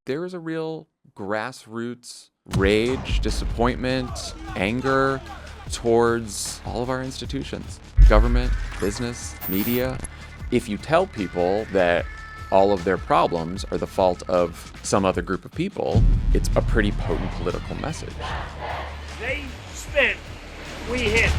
there is a real grassroots rage, disappointment, anger towards all of our institutions, government, business, media. If you tell people that all of their problems are the fault of some other group of people, it's a pretty potent political message. They spit, we hit.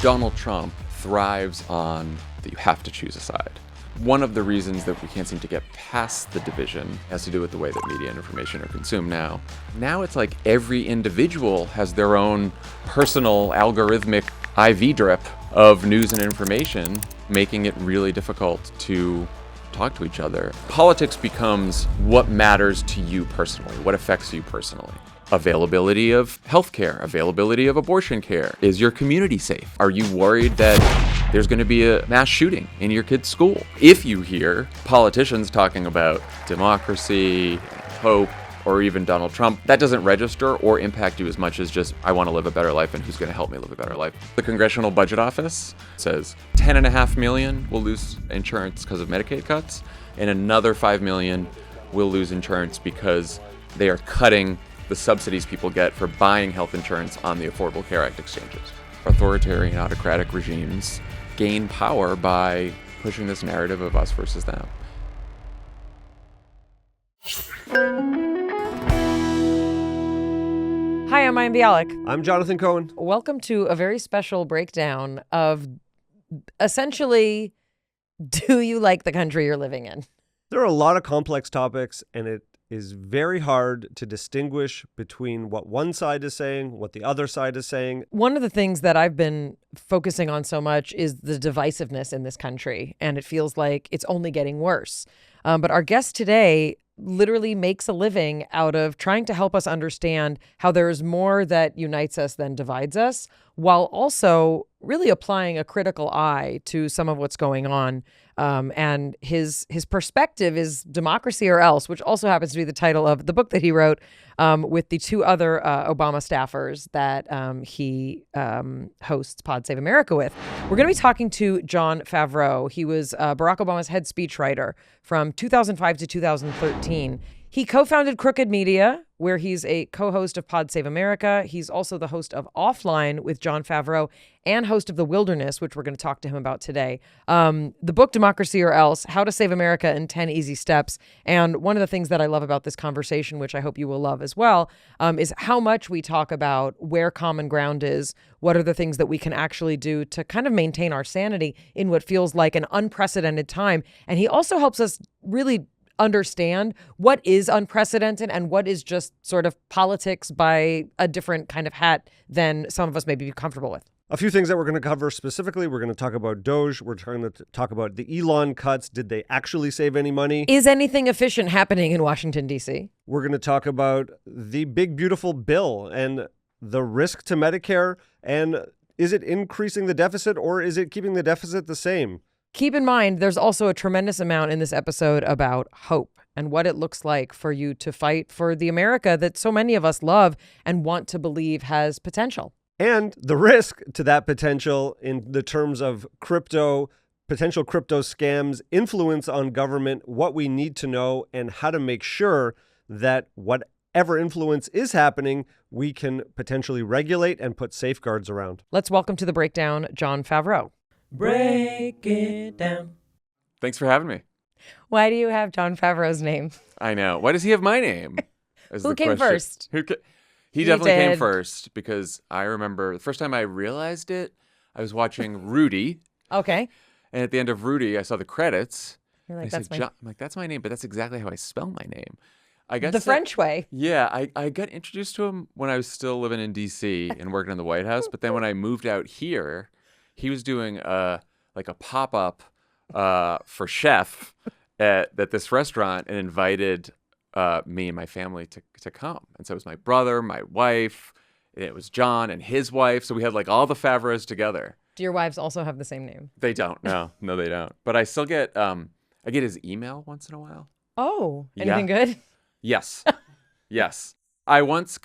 Donald Trump thrives on that you have to choose a side. One of the reasons that we can't seem to get past the division has to do with the way that media and information are consumed now. Now it's like every individual has their own personal algorithmic IV drip of news and information, making it really difficult to talk to each other. Politics becomes what matters to you personally, what affects you personally. Availability of healthcare, availability of abortion care. Is your community safe? Are you worried that there's going to be a mass shooting in your kid's school? If you hear politicians talking about democracy, hope, or even Donald Trump, that doesn't register or impact you as much as just, I want to live a better life and who's going to help me live a better life. The Congressional Budget Office says 10.5 million will lose insurance because of Medicaid cuts, and another 5 million will lose insurance because they are cutting the subsidies people get for buying health insurance on the Affordable Care Act exchanges. Authoritarian, autocratic regimes gain power by pushing this narrative of us versus them. Hi, I'm Mayim Bialik. I'm Jonathan Cohen. Welcome to a very special breakdown of essentially, do you like the country you're living in? There are a lot of complex topics, and it is very hard to distinguish between what one side is saying, what the other side is saying. One of the things that I've been focusing on so much is the divisiveness in this country, and it feels like it's only getting worse. But our guest today literally makes a living out of trying to help us understand how there is more that unites us than divides us, while also really applying a critical eye to some of what's going on. And his perspective is Democracy or Else, which also happens to be the title of the book that he wrote with the two other Obama staffers that he hosts Pod Save America with. We're going to be talking to Jon Favreau. He was Barack Obama's head speechwriter from 2005 to 2013. He co-founded Crooked Media, where he's a co-host of Pod Save America. He's also the host of Offline with Jon Favreau and host of The Wilderness, which we're going to talk to him about today. The book, Democracy or Else, How to Save America in 10 Easy Steps. And one of the things that I love about this conversation, which I hope you will love as well, is how much we talk about where common ground is, what are the things that we can actually do to kind of maintain our sanity in what feels like an unprecedented time. And he also helps us really understand what is unprecedented and what is just sort of politics by a different kind of hat than some of us may be comfortable with. A few things that we're going to cover specifically. We're going to talk about Doge. We're going to talk about the Elon cuts. Did they actually save any money? Is anything efficient happening in Washington, D.C.? We're going to talk about the big, beautiful bill and the risk to Medicare. And is it increasing the deficit or is it keeping the deficit the same? Keep in mind, there's also a tremendous amount in this episode about hope and what it looks like for you to fight for the America that so many of us love and want to believe has potential. And the risk to that potential in the terms of crypto, potential crypto scams, influence on government, what we need to know, and how to make sure that whatever influence is happening, we can potentially regulate and put safeguards around. Let's welcome to the breakdown, Jon Favreau. Break it down. Thanks for having me. Why do you have Jon Favreau's name? I know. Why does he have my name? Who came first? He definitely came first because I remember the first time I realized it, I was watching Rudy. Okay. And at the end of Rudy, I saw the credits. You're like, I'm like, that's my name, but that's exactly how I spell my name. I guess the French way. Yeah, I got introduced to him when I was still living in D.C. and working in the White House. But then when I moved out here, he was doing like a pop-up for chef at this restaurant and invited me and my family to come. And so it was my brother, my wife, and it was John and his wife. So we had like all the Favreaus together. Do your wives also have the same name? They don't. No, they don't. But I still get I get his email once in a while. Oh, anything good? Yes. Yes. I once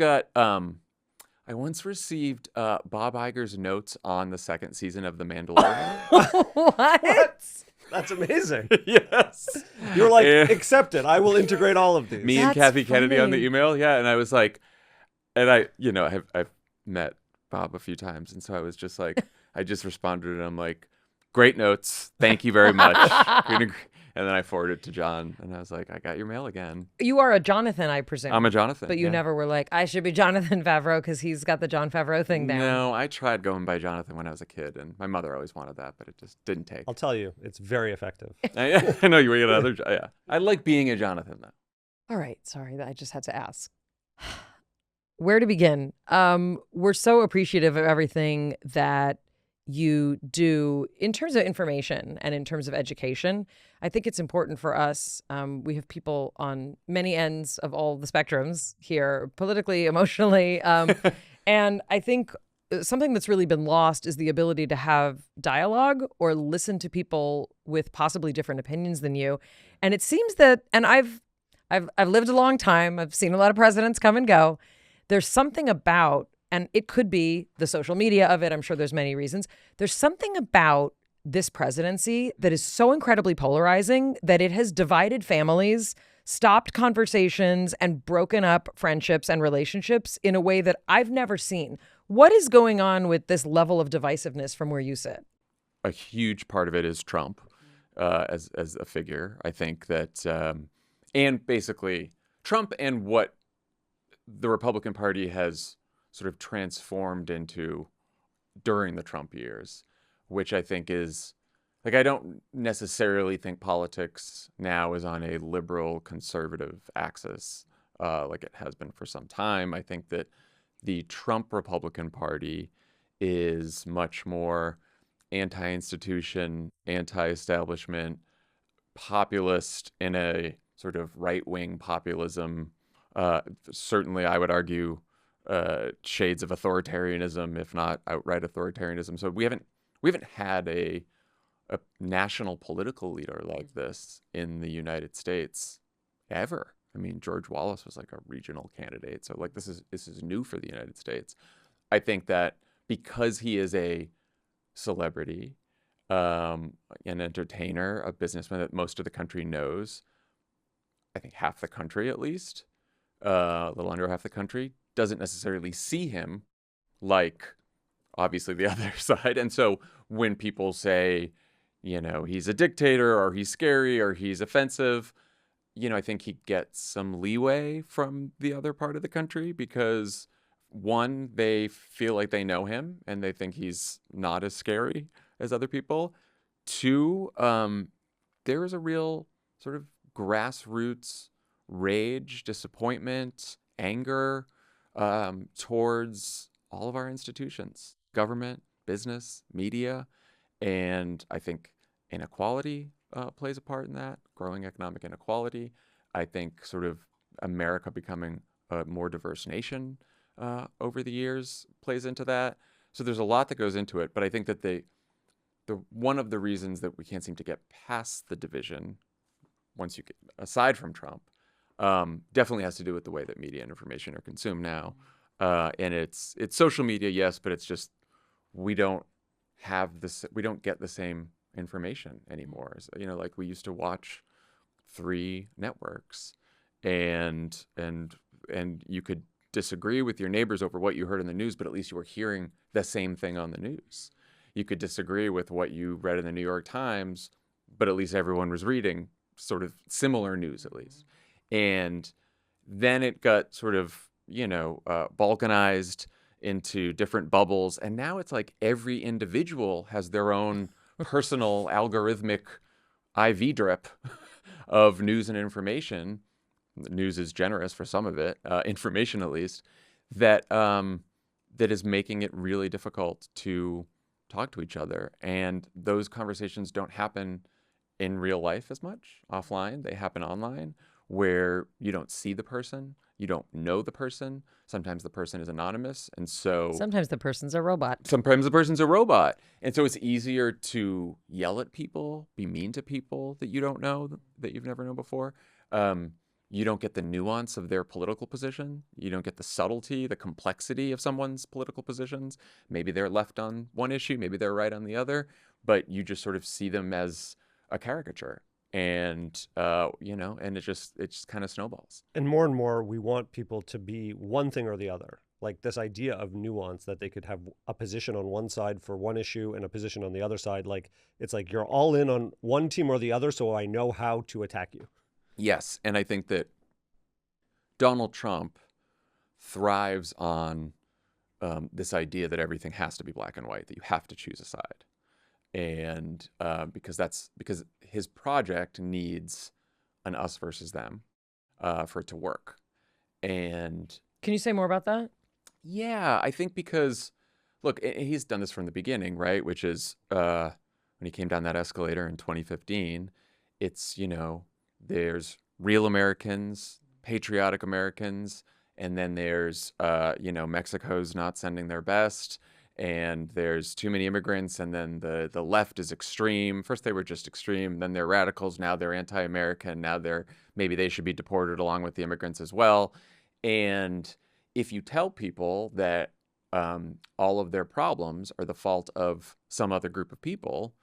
received Bob Iger's notes on the second season of The Mandalorian. What? That's amazing. Yes. You're like, And- accept it. I will integrate all of these. me and That's Kathy Kennedy on the funny. email. Yeah. And I was like, and I've met Bob a few times. And so I was just like, I just responded and I'm like, great notes. Thank you very much. And then I forwarded it to John and I was like, I got your mail again. You are a Jonathan, I presume. I'm a Jonathan. But you yeah. never were like, I should be Jonathan Favreau because he's got the Jon Favreau thing down. No, I tried going by Jonathan when I was a kid, and my mother always wanted that, but it just didn't take. I'll tell you, it's very effective. I know you were another. Yeah, I like being a Jonathan though. All right. Sorry, I just had to ask. Where to begin? We're so appreciative of everything that you do in terms of information and in terms of education. I think it's important for us. We have people on many ends of all the spectrums here, politically, emotionally. And I think something that's really been lost is the ability to have dialogue or listen to people with possibly different opinions than you. And it seems that, and I've lived a long time. I've seen a lot of presidents come and go. There's something about, and it could be the social media of it. I'm sure there's many reasons. There's something about this presidency that is so incredibly polarizing that it has divided families, stopped conversations, and broken up friendships and relationships in a way that I've never seen. What is going on with this level of divisiveness from where you sit? A huge part of it is Trump as a figure. I think that, and basically Trump and what the Republican Party has sort of transformed into during the Trump years, which I think is, like, I don't necessarily think politics now is on a liberal conservative axis like it has been for some time. I think that the Trump Republican Party is much more anti-institution, anti-establishment, populist in a sort of right-wing populism. Certainly, I would argue shades of authoritarianism, if not outright authoritarianism. So we haven't had a national political leader like this in the United States ever. I mean, George Wallace was like a regional candidate. So like this is new for the United States. I think that because he is a celebrity, an entertainer, a businessman that most of the country knows, I think half the country at least, a little under half the country, doesn't necessarily see him like obviously the other side. And so when people say, he's a dictator or he's scary or he's offensive, I think he gets some leeway from the other part of the country because, one, they feel like they know him and they think he's not as scary as other people. Two, there is a real sort of grassroots rage, disappointment, anger towards all of our institutions, government, business, media. And I think inequality plays a part in that, growing economic inequality. I think sort of America becoming a more diverse nation over the years plays into that. So there's a lot that goes into it. But I think that the one of the reasons that we can't seem to get past the division, once you get aside from Trump, definitely has to do with the way that media and information are consumed now. And it's social media, yes, but it's just we don't get the same information anymore. So, like we used to watch 3 networks, and you could disagree with your neighbors over what you heard in the news, but at least you were hearing the same thing on the news. You could disagree with what you read in the New York Times, but at least everyone was reading sort of similar news at least. And then it got sort of, balkanized into different bubbles. And now it's like every individual has their own personal algorithmic IV drip of news and information. The news is generous for some of it, information at least, that is making it really difficult to talk to each other. And those conversations don't happen in real life as much offline. They happen online, where you don't see the person, you don't know the person. Sometimes the person is anonymous. And so sometimes the person's a robot. And so it's easier to yell at people, be mean to people that you don't know, that you've never known before. You don't get the nuance of their political position. You don't get the subtlety, the complexity of someone's political positions. Maybe they're left on one issue, maybe they're right on the other, but you just sort of see them as a caricature. And, and it just kind of snowballs. And more, we want people to be one thing or the other. Like this idea of nuance, that they could have a position on one side for one issue and a position on the other side. Like, it's like you're all in on one team or the other, so I know how to attack you. Yes. And I think that Donald Trump thrives on this idea that everything has to be black and white, that you have to choose a side. And because his project needs an us versus them for it to work. And can you say more about that? Yeah, I think because, look, he's done this from the beginning, right? Which is when he came down that escalator in 2015, it's, there's real Americans, patriotic Americans, and then there's, Mexico's not sending their best, and there's too many immigrants, and then the left is extreme. First they were just extreme, then they're radicals, now they're anti-American, now maybe they should be deported along with the immigrants as well. And if you tell people that all of their problems are the fault of some other group of people,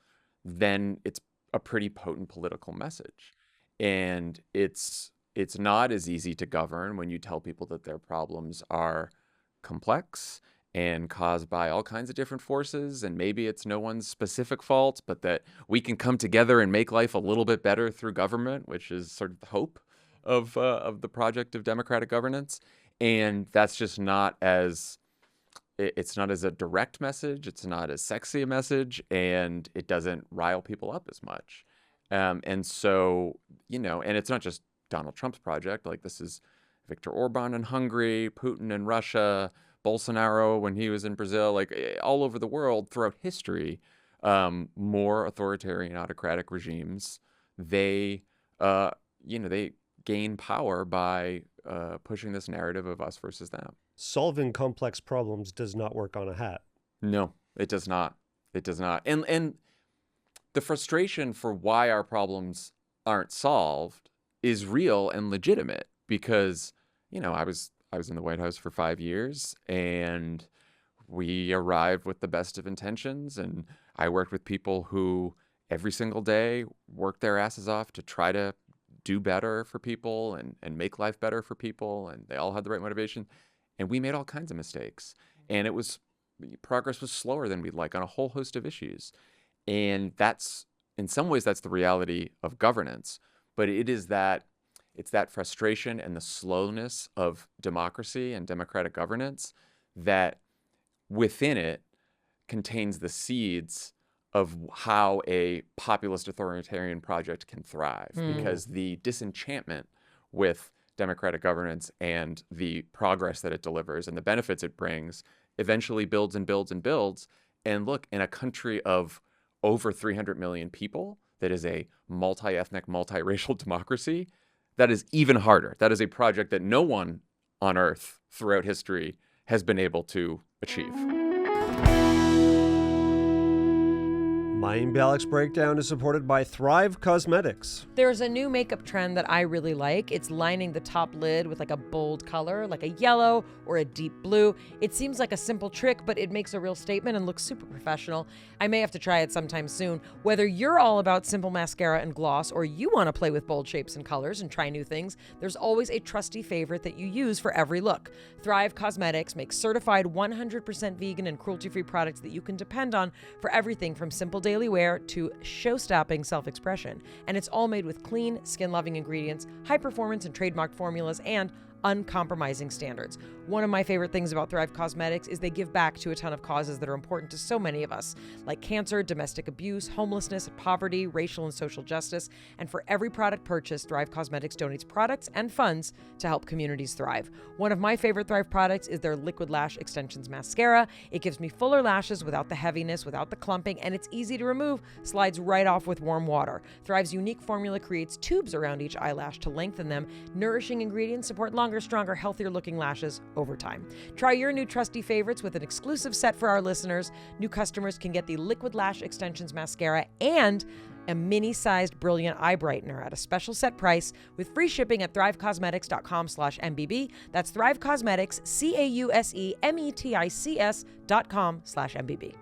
then it's a pretty potent political message. And it's not as easy to govern when you tell people that their problems are complex and caused by all kinds of different forces, and maybe it's no one's specific fault, but that we can come together and make life a little bit better through government, which is sort of the hope of the project of democratic governance. And that's just it's not as a direct message, it's not as sexy a message, and it doesn't rile people up as much. And so, and it's not just Donald Trump's project. Like, this is Viktor Orban in Hungary, Putin in Russia, Bolsonaro when he was in Brazil, like all over the world throughout history, more authoritarian autocratic regimes, they gain power by pushing this narrative of us versus them. Solving complex problems does not work on a hat. No, it does not. It does not. And the frustration for why our problems aren't solved is real and legitimate because, I was in the White House for 5 years, and we arrived with the best of intentions, and I worked with people who every single day worked their asses off to try to do better for people and make life better for people, and they all had the right motivation, and we made all kinds of mistakes, and progress was slower than we'd like on a whole host of issues. And in some ways that's the reality of governance, but it's that frustration and the slowness of democracy and democratic governance that within it contains the seeds of how a populist authoritarian project can thrive, because the disenchantment with democratic governance and the progress that it delivers and the benefits it brings eventually builds and builds and builds. And look, in a country of over 300 million people that is a multi-ethnic, multiracial democracy, that is even harder. That is a project that no one on earth throughout history has been able to achieve. Mayim Bialik's breakdown is supported by Thrive Cosmetics. There's a new makeup trend that I really like. It's lining the top lid with like a bold color, like a yellow or a deep blue. It seems like a simple trick, but it makes a real statement and looks super professional. I may have to try it sometime soon. Whether you're all about simple mascara and gloss, or you want to play with bold shapes and colors and try new things, there's always a trusty favorite that you use for every look. Thrive Cosmetics makes certified 100% vegan and cruelty-free products that you can depend on for everything from simple daily wear to show-stopping self-expression. And it's all made with clean, skin-loving ingredients, high-performance and trademarked formulas, and uncompromising standards. One of my favorite things about Thrive Cosmetics is they give back to a ton of causes that are important to so many of us, like cancer, domestic abuse, homelessness, poverty, racial and social justice. And for every product purchased, Thrive Cosmetics donates products and funds to help communities thrive. One of my favorite Thrive products is their Liquid Lash Extensions Mascara. It gives me fuller lashes without the heaviness, without the clumping, and it's easy to remove, slides right off with warm water. Thrive's unique formula creates tubes around each eyelash to lengthen them. Nourishing ingredients support longer, stronger, healthier looking lashes over time. Try your new trusty favorites with an exclusive set for our listeners. New customers can get the Liquid Lash Extensions Mascara and a mini-sized brilliant eye brightener at a special set price with free shipping at thrivecosmetics.com/MBB. That's Thrive Cosmetics, CAUSEMETICS.com/MBB.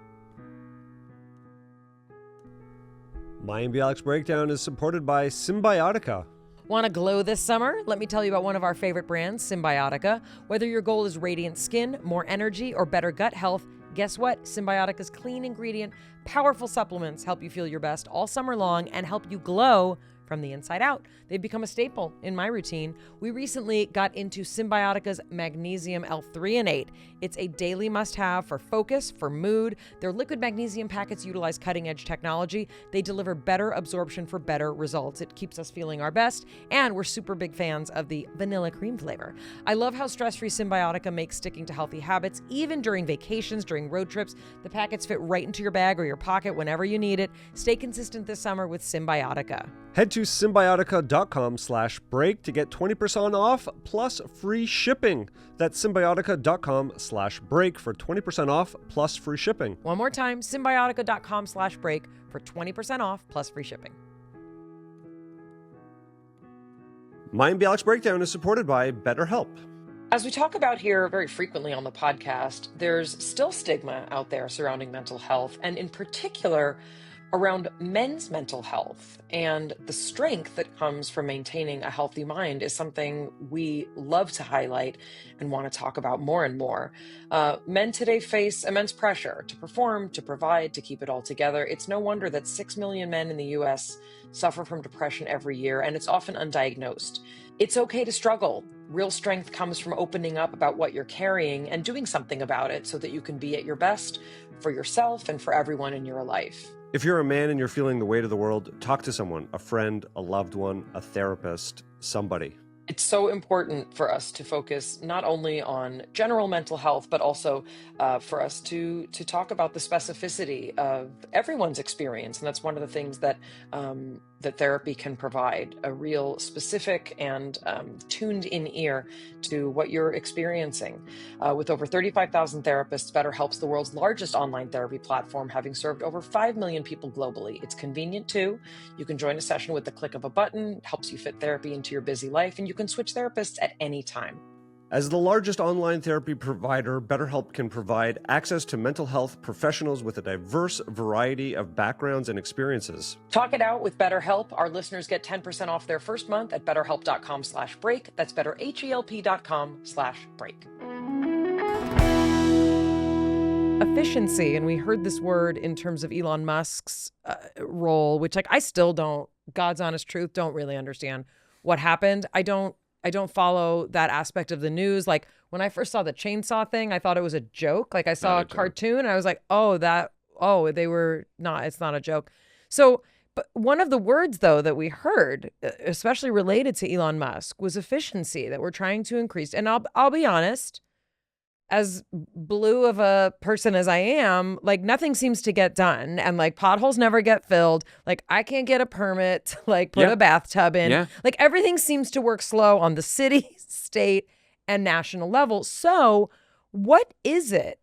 Mayim Bialik's Breakdown is supported by Symbiotica. Want to glow this summer? Let me tell you about one of our favorite brands, Symbiotica. Whether your goal is radiant skin, more energy, or better gut health, guess what? Symbiotica's clean ingredient, powerful supplements help you feel your best all summer long and help you glow from the inside out. They've become a staple in my routine. We recently got into Symbiotica's Magnesium L3 and 8. It's a daily must-have for focus, for mood. Their liquid magnesium packets utilize cutting-edge technology. They deliver better absorption for better results. It keeps us feeling our best, and we're super big fans of the vanilla cream flavor. I love how stress-free Symbiotica makes sticking to healthy habits, even during vacations, during road trips. The packets fit right into your bag or your pocket whenever you need it. Stay consistent this summer with Symbiotica. Head to symbiotica.com/break to get 20% off plus free shipping. That's symbiotica.com/break for 20% off plus free shipping. One more time, symbiotica.com/break for 20% off plus free shipping. Mayim Bialik's Breakdown is supported by BetterHelp. As we talk about here very frequently on the podcast, there's still stigma out there surrounding mental health, and in particular, around men's mental health. And the strength that comes from maintaining a healthy mind is something we love to highlight and want to talk about more and more. Men today face immense pressure to perform, to provide, to keep it all together. It's no wonder that 6 million men in the US suffer from depression every year, and it's often undiagnosed. It's okay to struggle. Real strength comes from opening up about what you're carrying and doing something about it so that you can be at your best for yourself and for everyone in your life. If you're a man and you're feeling the weight of the world, talk to someone, a friend, a loved one, a therapist, somebody. It's so important for us to focus not only on general mental health, but also for us to talk about the specificity of everyone's experience. And that's one of the things that that therapy can provide, a real specific and tuned in ear to what you're experiencing. With over 35,000 therapists, BetterHelp's the world's largest online therapy platform, having served over 5 million people globally. It's convenient too. You can join a session with the click of a button. It helps you fit therapy into your busy life, and you can switch therapists at any time. As the largest online therapy provider, BetterHelp can provide access to mental health professionals with a diverse variety of backgrounds and experiences. Talk it out with BetterHelp. Our listeners get 10% off their first month at betterhelp.com/break. That's betterhelp.com/break. Efficiency, and we heard this word in terms of Elon Musk's role, which I still don't, God's honest truth, don't really understand what happened. I don't follow that aspect of the news. Like when I first saw the chainsaw thing, I thought it was a joke. Like I saw a cartoon and I was like, they were not, it's not a joke. So, but one of the words though that we heard, especially related to Elon Musk, was efficiency, that we're trying to increase. And I'll be honest, as blue of a person as I am, like nothing seems to get done, and like potholes never get filled. Like I can't get a permit to like put a bathtub in. Yeah. Like everything seems to work slow on the city, state, and national level. So what is it?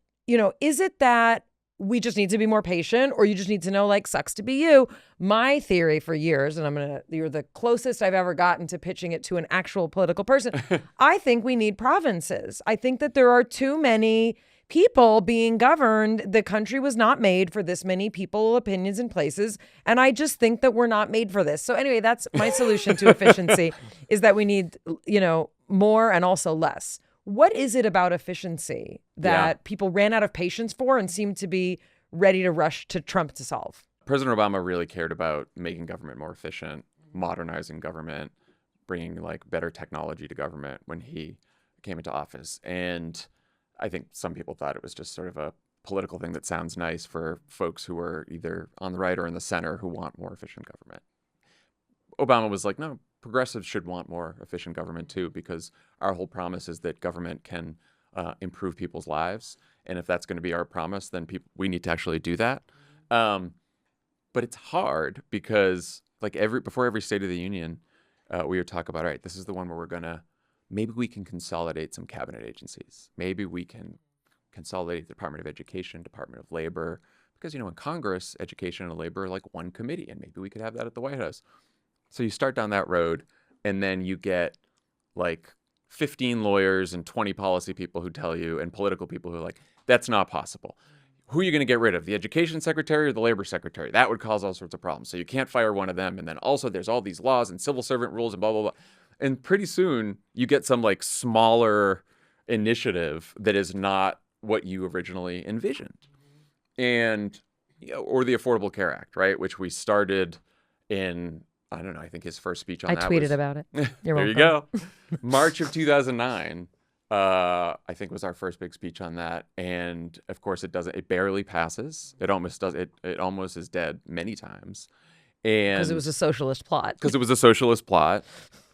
Is it that we just need to be more patient, or you just need to know, like, sucks to be you? My theory for years, and you're the closest I've ever gotten to pitching it to an actual political person. I think we need provinces. I think that there are too many people being governed. The country was not made for this many people, opinions, and places. And I just think that we're not made for this. So anyway, that's my solution to efficiency is that we need, more and also less. What is it about efficiency that people ran out of patience for and seem to be ready to rush to Trump to solve? President Obama really cared about making government more efficient, modernizing government, bringing like better technology to government when he came into office. And I think some people thought it was just sort of a political thing that sounds nice for folks who are either on the right or in the center who want more efficient government. Obama was like, no, progressives should want more efficient government too, because our whole promise is that government can improve people's lives. And if that's going to be our promise, then we need to actually do that. But it's hard because like before every State of the Union, we would talk about, all right, this is the one where maybe we can consolidate some cabinet agencies. Maybe we can consolidate the Department of Education, Department of Labor, because, in Congress, education and labor are like one committee, and maybe we could have that at the White House. So you start down that road, and then you get like 15 lawyers and 20 policy people who tell you, and political people who are like, that's not possible. who are you going to get rid of? The education secretary or the labor secretary? That would cause all sorts of problems. So you can't fire one of them. And then also there's all these laws and civil servant rules and blah, blah, blah. And pretty soon you get some like smaller initiative that is not what you originally envisioned. And, or the Affordable Care Act, right? Which we started in, I don't know, I think his first speech on I that tweeted about it. You're there welcome. you go. March of 2009. I think was our first big speech on that, and of course it barely passes. It almost does. It almost is dead many times, and Because it was a socialist plot. because it was a socialist plot.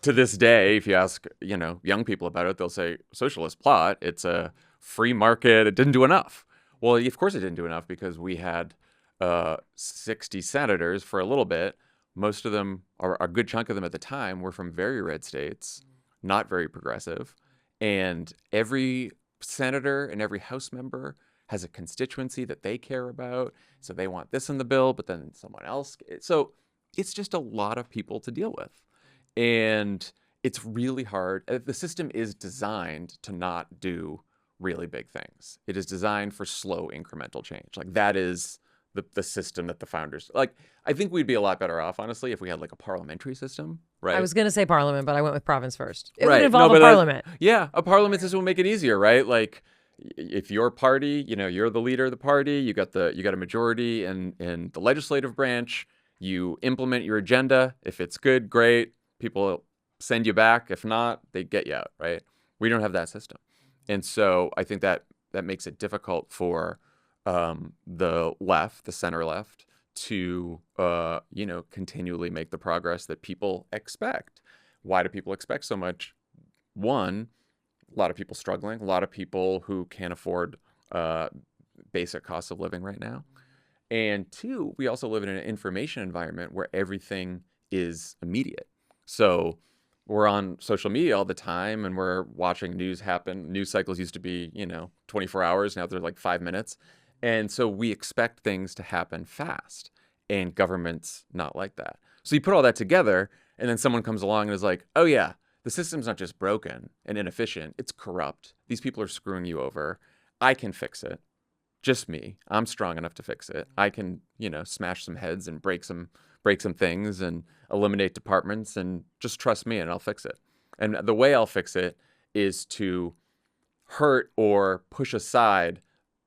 To this day, if you ask young people about it, they'll say socialist plot. It's a free market. It didn't do enough. Well, of course it didn't do enough because we had 60 senators for a little bit. Most of them, or a good chunk of them at the time, were from very red states, not very progressive. And every senator and every House member has a constituency that they care about. So they want this in the bill, but then someone else. So it's just a lot of people to deal with. And it's really hard. The system is designed to not do really big things. It is designed for slow incremental change. Like that is the system that the founders, like, I think we'd be a lot better off, honestly, if we had like a parliamentary system, right? I was going to say parliament, but I went with province first. It Right. would involve No, a but parliament. Yeah, a parliament system will make it easier, right? Like if your party, you're the leader of the party, you got a majority in the legislative branch, you implement your agenda. If it's good, great. People send you back. If not, they get you out, right? We don't have that system. And so I think that makes it difficult for the left, the center left, to continually make the progress that people expect. Why do people expect so much? One, a lot of people struggling, a lot of people who can't afford basic costs of living right now. And two, we also live in an information environment where everything is immediate. So we're on social media all the time and we're watching news happen. News cycles used to be, 24 hours. Now they're like 5 minutes. And so we expect things to happen fast, and government's not like that. So you put all that together, and then someone comes along and is like, oh yeah, the system's not just broken and inefficient, it's corrupt. These people are screwing you over. I can fix it. Just me. I'm strong enough to fix it. I can, smash some heads and break some things and eliminate departments, and just trust me and I'll fix it. And the way I'll fix it is to hurt or push aside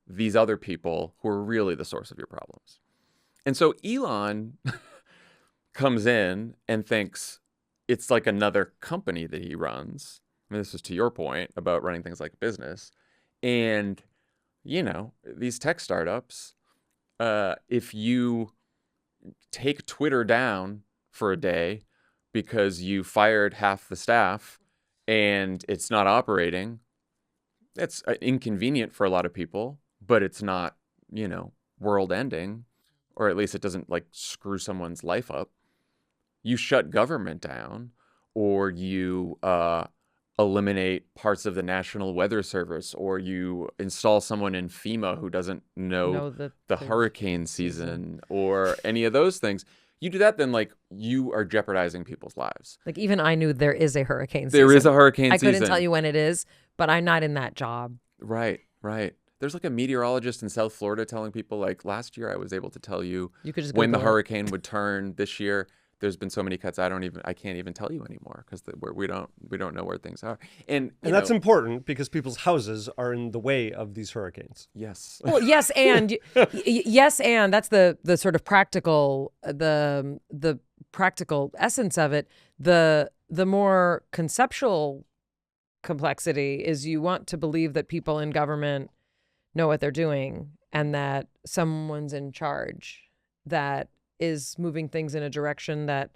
these other people who are really the source of your problems. And so Elon comes in and thinks it's like another company that he runs. I mean, this is to your point about running things like business. And, these tech startups, if you take Twitter down for a day because you fired half the staff and it's not operating, that's inconvenient for a lot of people, but it's not, world ending, or at least it doesn't like screw someone's life up. You shut government down, or you eliminate parts of the National Weather Service, or you install someone in FEMA who doesn't know the hurricane season or any of those things. You do that, then like you are jeopardizing people's lives. Like even I knew there is a hurricane season. There is a hurricane season. I couldn't tell you when it is, but I'm not in that job. Right. There's like a meteorologist in South Florida telling people like last year I was able to tell you could just when the Google it. hurricane would turn. This year there's been so many cuts I can't even tell you anymore because we don't know where things are. And that's important because people's houses are in the way of these hurricanes. Yes. Well, yes, and yes, and that's the sort of practical the practical essence of it. The more conceptual complexity is you want to believe that people in government know what they're doing and that someone's in charge that is moving things in a direction that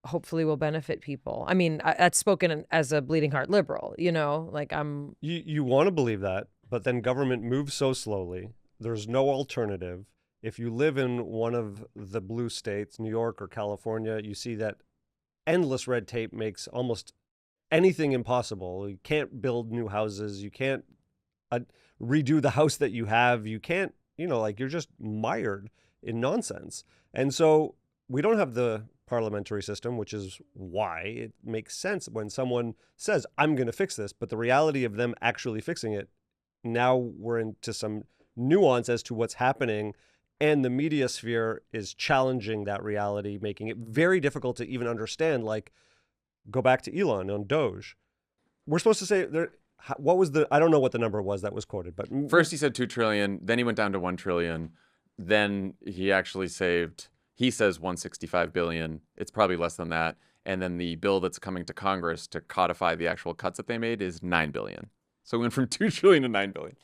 hopefully will benefit people. I mean, that's spoken as a bleeding heart liberal, like I'm... You want to believe that, but then government moves so slowly. There's no alternative. If you live in one of the blue states, New York or California, you see that endless red tape makes almost anything impossible. You can't build new houses. You can't redo the house that you have. You can't, you're just mired in nonsense. And so we don't have the parliamentary system, which is why it makes sense when someone says, I'm going to fix this. But the reality of them actually fixing it, now we're into some nuance as to what's happening. And the media sphere is challenging that reality, making it very difficult to even understand. Like, go back to Elon on Doge. We're supposed to say there. What was I don't know what the number was that was quoted, but first he said 2 trillion, then he went down to 1 trillion. Then he actually saved, he says 165 billion. It's probably less than that. And then the bill that's coming to Congress to codify the actual cuts that they made is 9 billion. So we went from 2 trillion to 9 billion.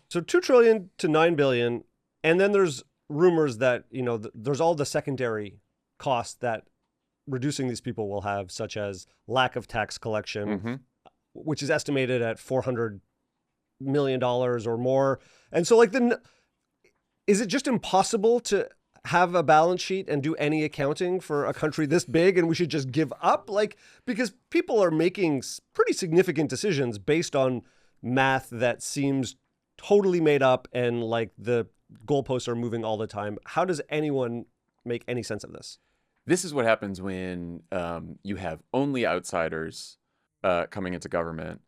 So 2 trillion to 9 billion. And then there's rumors that, there's all the secondary costs that reducing these people will have, such as lack of tax collection, which is estimated at $400 million or more. And so is it just impossible to have a balance sheet and do any accounting for a country this big, and we should just give up? Because people are making pretty significant decisions based on math that seems totally made up, and the goalposts are moving all the time. How does anyone make any sense of this? This is what happens when you have only outsiders coming into government,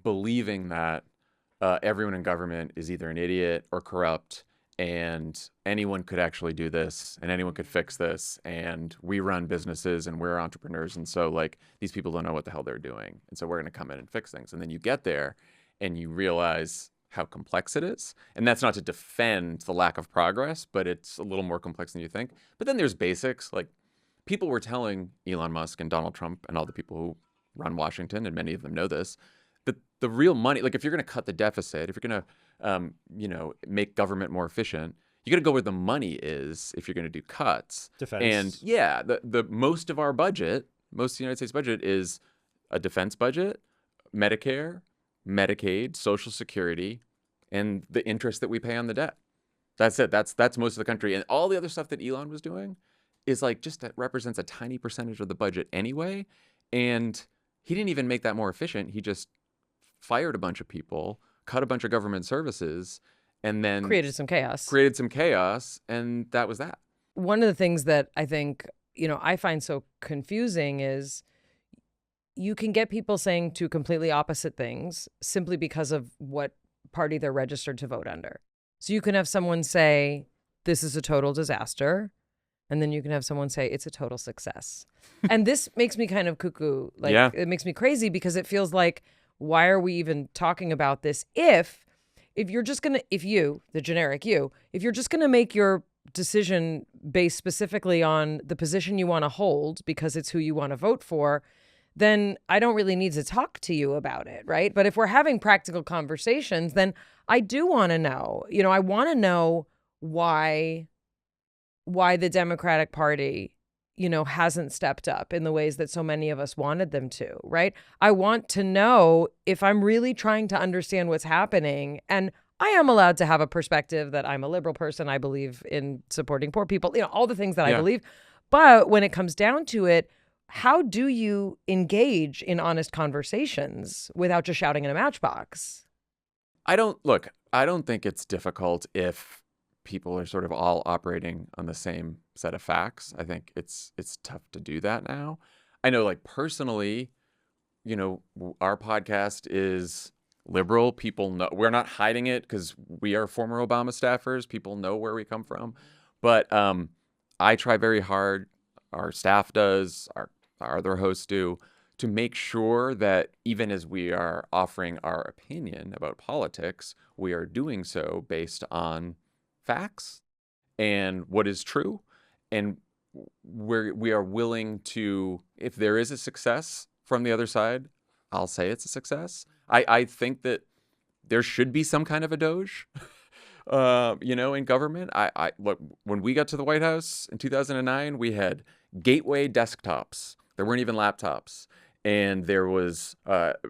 believing that everyone in government is either an idiot or corrupt, and anyone could actually do this, and anyone could fix this, and we run businesses and we're entrepreneurs, and so these people don't know what the hell they're doing, and so we're going to come in and fix things. And then you get there and you realize how complex it is. And that's not to defend the lack of progress, but it's a little more complex than you think. But then there's basics. People were telling Elon Musk and Donald Trump and all the people who run Washington, and many of them know this, that the real money, if you're going to cut the deficit, if you're going to make government more efficient, you got to go where the money is if you're going to do cuts. Defense. And yeah, the most of our budget, most of the United States budget is a defense budget, Medicare, Medicaid, Social Security, and the interest that we pay on the debt. That's it. That's most of the country. And all the other stuff that Elon was doing is just that represents a tiny percentage of the budget anyway. And he didn't even make that more efficient. He just fired a bunch of people, cut a bunch of government services, and then created some chaos. And that was that. One of the things that I think, I find so confusing is you can get people saying two completely opposite things simply because of what party they're registered to vote under. So you can have someone say, this is a total disaster. And then you can have someone say it's a total success. And this makes me kind of cuckoo. It makes me crazy because it feels like, why are we even talking about this? If you're just going to, if you're just going to make your decision based specifically on the position you want to hold because it's who you want to vote for, then I don't really need to talk to you about it, right? But if we're having practical conversations, then I do want to know, I want to know why the Democratic Party, hasn't stepped up in the ways that so many of us wanted them to, right? I want to know if I'm really trying to understand what's happening. And I am allowed to have a perspective that I'm a liberal person. I believe in supporting poor people, all the things that I believe. But when it comes down to it, how do you engage in honest conversations without just shouting in a matchbox? I don't think it's difficult if people are sort of all operating on the same set of facts. I think it's tough to do that now. I know, personally, our podcast is liberal. People know we're not hiding it because we are former Obama staffers. People know where we come from. But I try very hard. Our staff does. Our other hosts do, to make sure that even as we are offering our opinion about politics, we are doing so based on facts and what is true. And we are willing to, if there is a success from the other side, I'll say it's a success. I think that there should be some kind of a Doge, in government. Look, when we got to the White House in 2009, we had gateway desktops. There weren't even laptops. And there was,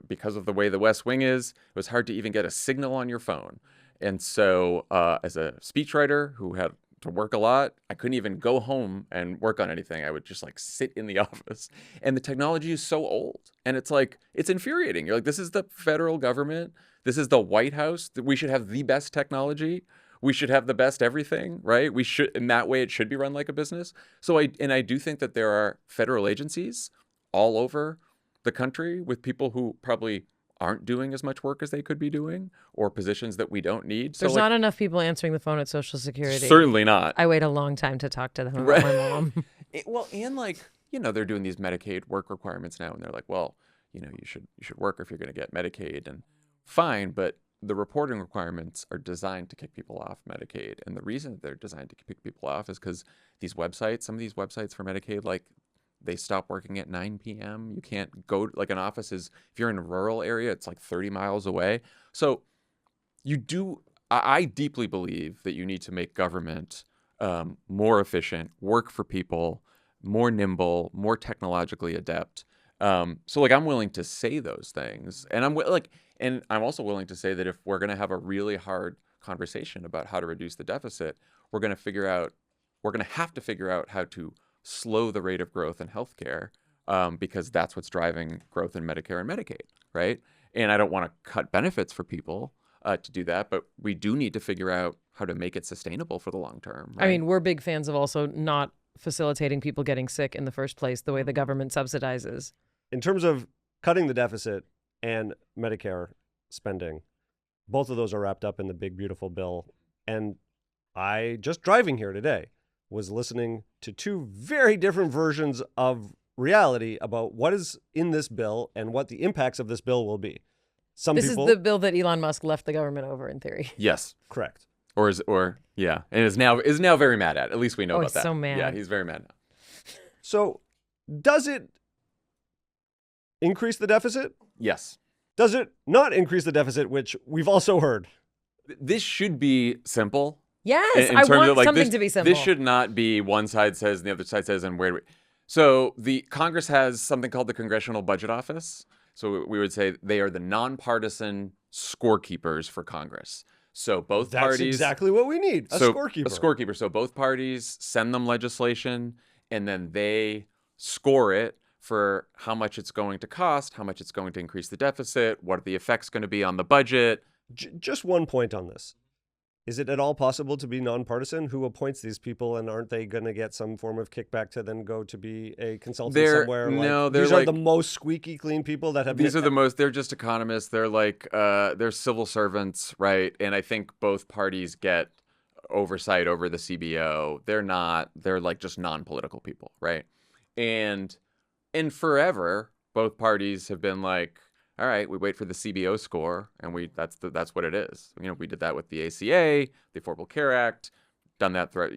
because of the way the West Wing is, it was hard to even get a signal on your phone. And so as a speechwriter who had to work a lot, I couldn't even go home and work on anything. I would just sit in the office. And the technology is so old. And it's it's infuriating. You're this is the federal government. This is the White House. We should have the best technology. We should have the best everything, right? We should, in that way, it should be run like a business. So I do think that there are federal agencies all over the country with people who probably aren't doing as much work as they could be doing, or positions that we don't need. There's so, not enough people answering the phone at Social Security. Certainly not. I wait a long time to talk to them about my mom. And like, they're doing these Medicaid work requirements now, and they're like, well, you should work if you're going to get Medicaid, and fine, but the reporting requirements are designed to kick people off Medicaid. And the reason that they're designed to kick people off is because some of these websites for Medicaid, like, they stop working at 9 p.m. You can't go, like, an office is, if you're in a rural area, it's like 30 miles away. So I deeply believe that you need to make government more efficient, work for people, more nimble, more technologically adept. So like, I'm willing to say those things, and I'm also willing to say that if we're going to have a really hard conversation about how to reduce the deficit, we're going to have to figure out how to slow the rate of growth in healthcare, because that's what's driving growth in Medicare and Medicaid, right? And I don't want to cut benefits for people to do that, but we do need to figure out how to make it sustainable for the long term. Right? I mean, we're big fans of also not facilitating people getting sick in the first place the way the government subsidizes. In terms of cutting the deficit and Medicare spending, both of those are wrapped up in the big, beautiful bill. And I, just driving here today, was listening to two very different versions of reality about what is in this bill and what the impacts of this bill will be. This is the bill that Elon Musk left the government over, in theory. Yes. Correct. And is now very mad at. At least we know about he's that. So mad. Yeah, he's very mad now. So, does it increase the deficit? Yes. Does it not increase the deficit, which we've also heard? This should be simple. Yes, I want something to be simple. This should not be one side says and the other side says, and where do we? So the Congress has something called the Congressional Budget Office. So we would say they are the nonpartisan scorekeepers for Congress. So both parties. That's exactly what we need. A scorekeeper. A scorekeeper. So both parties send them legislation, and then they score it for how much it's going to cost, how much it's going to increase the deficit, what are the effects going to be on the budget. Just one point on this. Is it at all possible to be nonpartisan? Who appoints these people, and aren't they going to get some form of kickback to then go to be a consultant somewhere? These are the most squeaky clean people that have. They're just economists. They're they're civil servants, right? And I think both parties get oversight over the CBO. They're like just non-political people, right? And forever, both parties have been like, all right, we wait for the CBO score, and that's what it is. We did that with the ACA, the Affordable Care Act, done that throughout.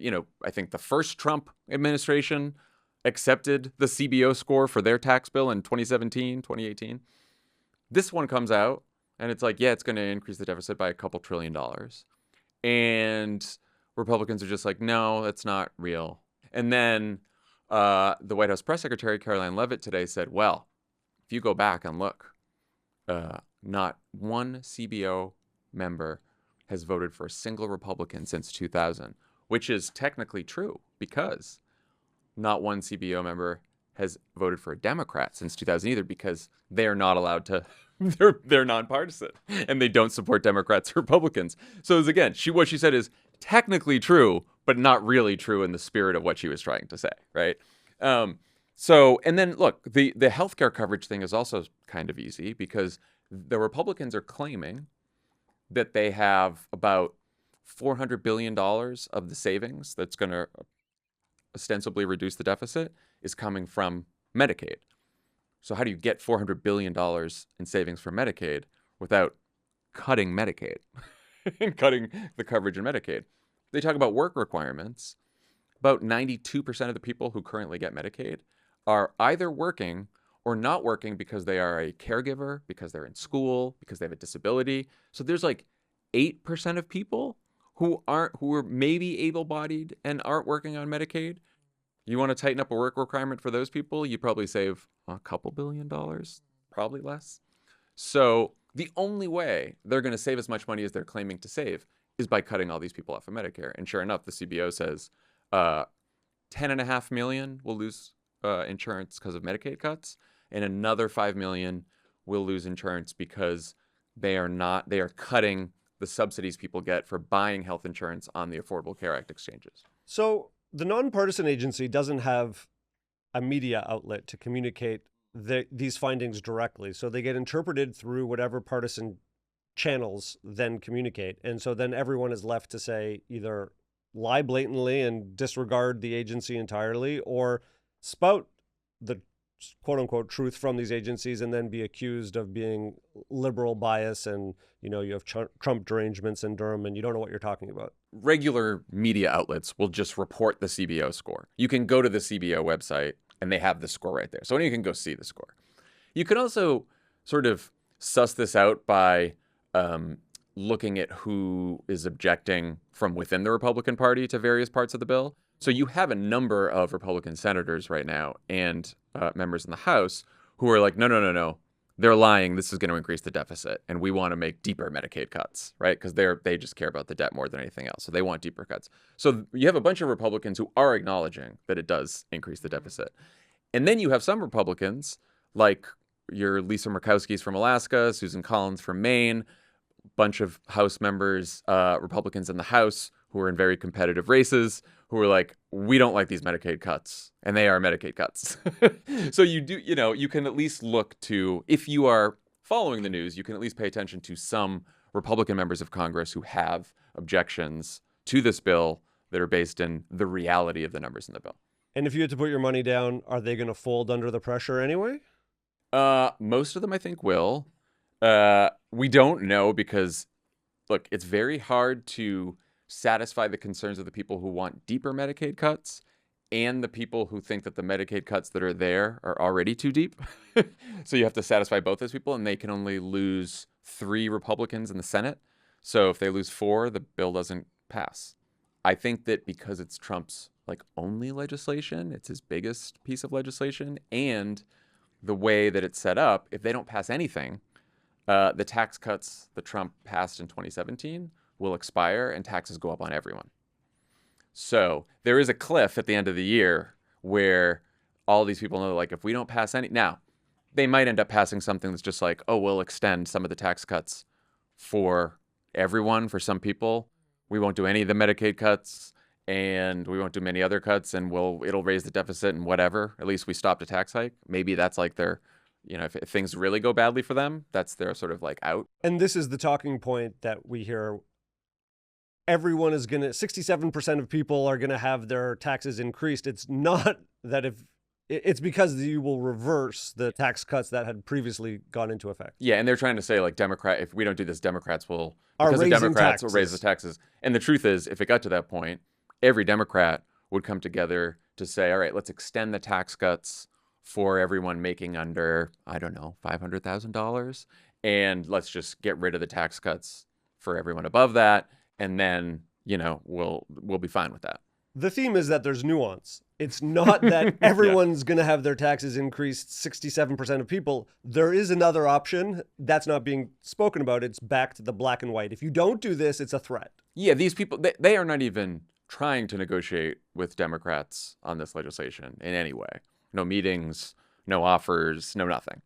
I think the first Trump administration accepted the CBO score for their tax bill in 2017, 2018. This one comes out, and it's like, yeah, it's going to increase the deficit by a couple $1 trillion. And Republicans are just like, no, that's not real. And then the White House press secretary, Caroline Leavitt, today said, well, if you go back and look, not one CBO member has voted for a single Republican since 2000, which is technically true because not one CBO member has voted for a Democrat since 2000 either, because they're not allowed to. They're nonpartisan and they don't support Democrats or Republicans. So again, what she said is technically true, but not really true in the spirit of what she was trying to say, right? So, and then look, the healthcare coverage thing is also kind of easy because the Republicans are claiming that they have about $400 billion of the savings that's going to ostensibly reduce the deficit is coming from Medicaid. So how do you get $400 billion in savings from Medicaid without cutting Medicaid and cutting the coverage in Medicaid? They talk about work requirements. About 92% of the people who currently get Medicaid are either working or not working because they are a caregiver, because they're in school, because they have a disability. So there's like 8% of people who are maybe able-bodied and aren't working on Medicaid. You want to tighten up a work requirement for those people, you probably save a couple $2 billion, probably less. So the only way they're going to save as much money as they're claiming to save is by cutting all these people off of Medicare. And sure enough, the CBO says 10.5 million will lose insurance because of Medicaid cuts, and another 5 million will lose insurance because they are cutting the subsidies people get for buying health insurance on the Affordable Care Act exchanges. So the nonpartisan agency doesn't have a media outlet to communicate these findings directly. So they get interpreted through whatever partisan channels then communicate. And so then everyone is left to say either lie blatantly and disregard the agency entirely, or spout the quote unquote truth from these agencies and then be accused of being liberal bias and, you have Trump derangements in Durham and you don't know what you're talking about. Regular media outlets will just report the CBO score. You can go to the CBO website and they have the score right there. So you can go see the score. You can also sort of suss this out by looking at who is objecting from within the Republican Party to various parts of the bill. So you have a number of Republican senators right now and members in the House who are like, no. They're lying. This is going to increase the deficit. And we want to make deeper Medicaid cuts, right? Because they just care about the debt more than anything else. So they want deeper cuts. So you have a bunch of Republicans who are acknowledging that it does increase the deficit. And then you have some Republicans, like your Lisa Murkowski's from Alaska, Susan Collins from Maine, bunch of House members, Republicans in the House who are in very competitive races, who are like, we don't like these Medicaid cuts, and they are Medicaid cuts. So you can at least look to, if you are following the news, you can at least pay attention to some Republican members of Congress who have objections to this bill that are based in the reality of the numbers in the bill. And if you had to put your money down, are they going to fold under the pressure anyway? Most of them, I think, will. We don't know because, look, it's very hard to satisfy the concerns of the people who want deeper Medicaid cuts and the people who think that the Medicaid cuts that are there are already too deep. So you have to satisfy both those people, and they can only lose 3 Republicans in the Senate. So if they lose 4, the bill doesn't pass. I think that because it's Trump's only legislation, it's his biggest piece of legislation, and the way that it's set up, if they don't pass anything, the tax cuts that Trump passed in 2017 will expire and taxes go up on everyone. So there is a cliff at the end of the year where all these people know, if we don't pass any, now they might end up passing something that's just we'll extend some of the tax cuts for everyone. For some people, we won't do any of the Medicaid cuts and we won't do many other cuts, and it'll raise the deficit and whatever. At least we stopped a tax hike. Maybe that's their, if things really go badly for them, that's their sort of out. And this is the talking point that we hear. Everyone is 67% of people are going to have their taxes increased. It's not that it's because you will reverse the tax cuts that had previously gone into effect. Yeah, and they're trying to say if we don't do this, Democrats will, because the Democrats will raise the taxes. And the truth is, if it got to that point, every Democrat would come together to say, all right, let's extend the tax cuts for everyone making under, I don't know, $500,000. And let's just get rid of the tax cuts for everyone above that. And then, we'll be fine with that. The theme is that there's nuance. It's not that everyone's going to have their taxes increased, 67% of people. There is another option that's not being spoken about. It's back to the black and white. If you don't do this, it's a threat. Yeah, these people, they are not even trying to negotiate with Democrats on this legislation in any way. No meetings, no offers, no nothing.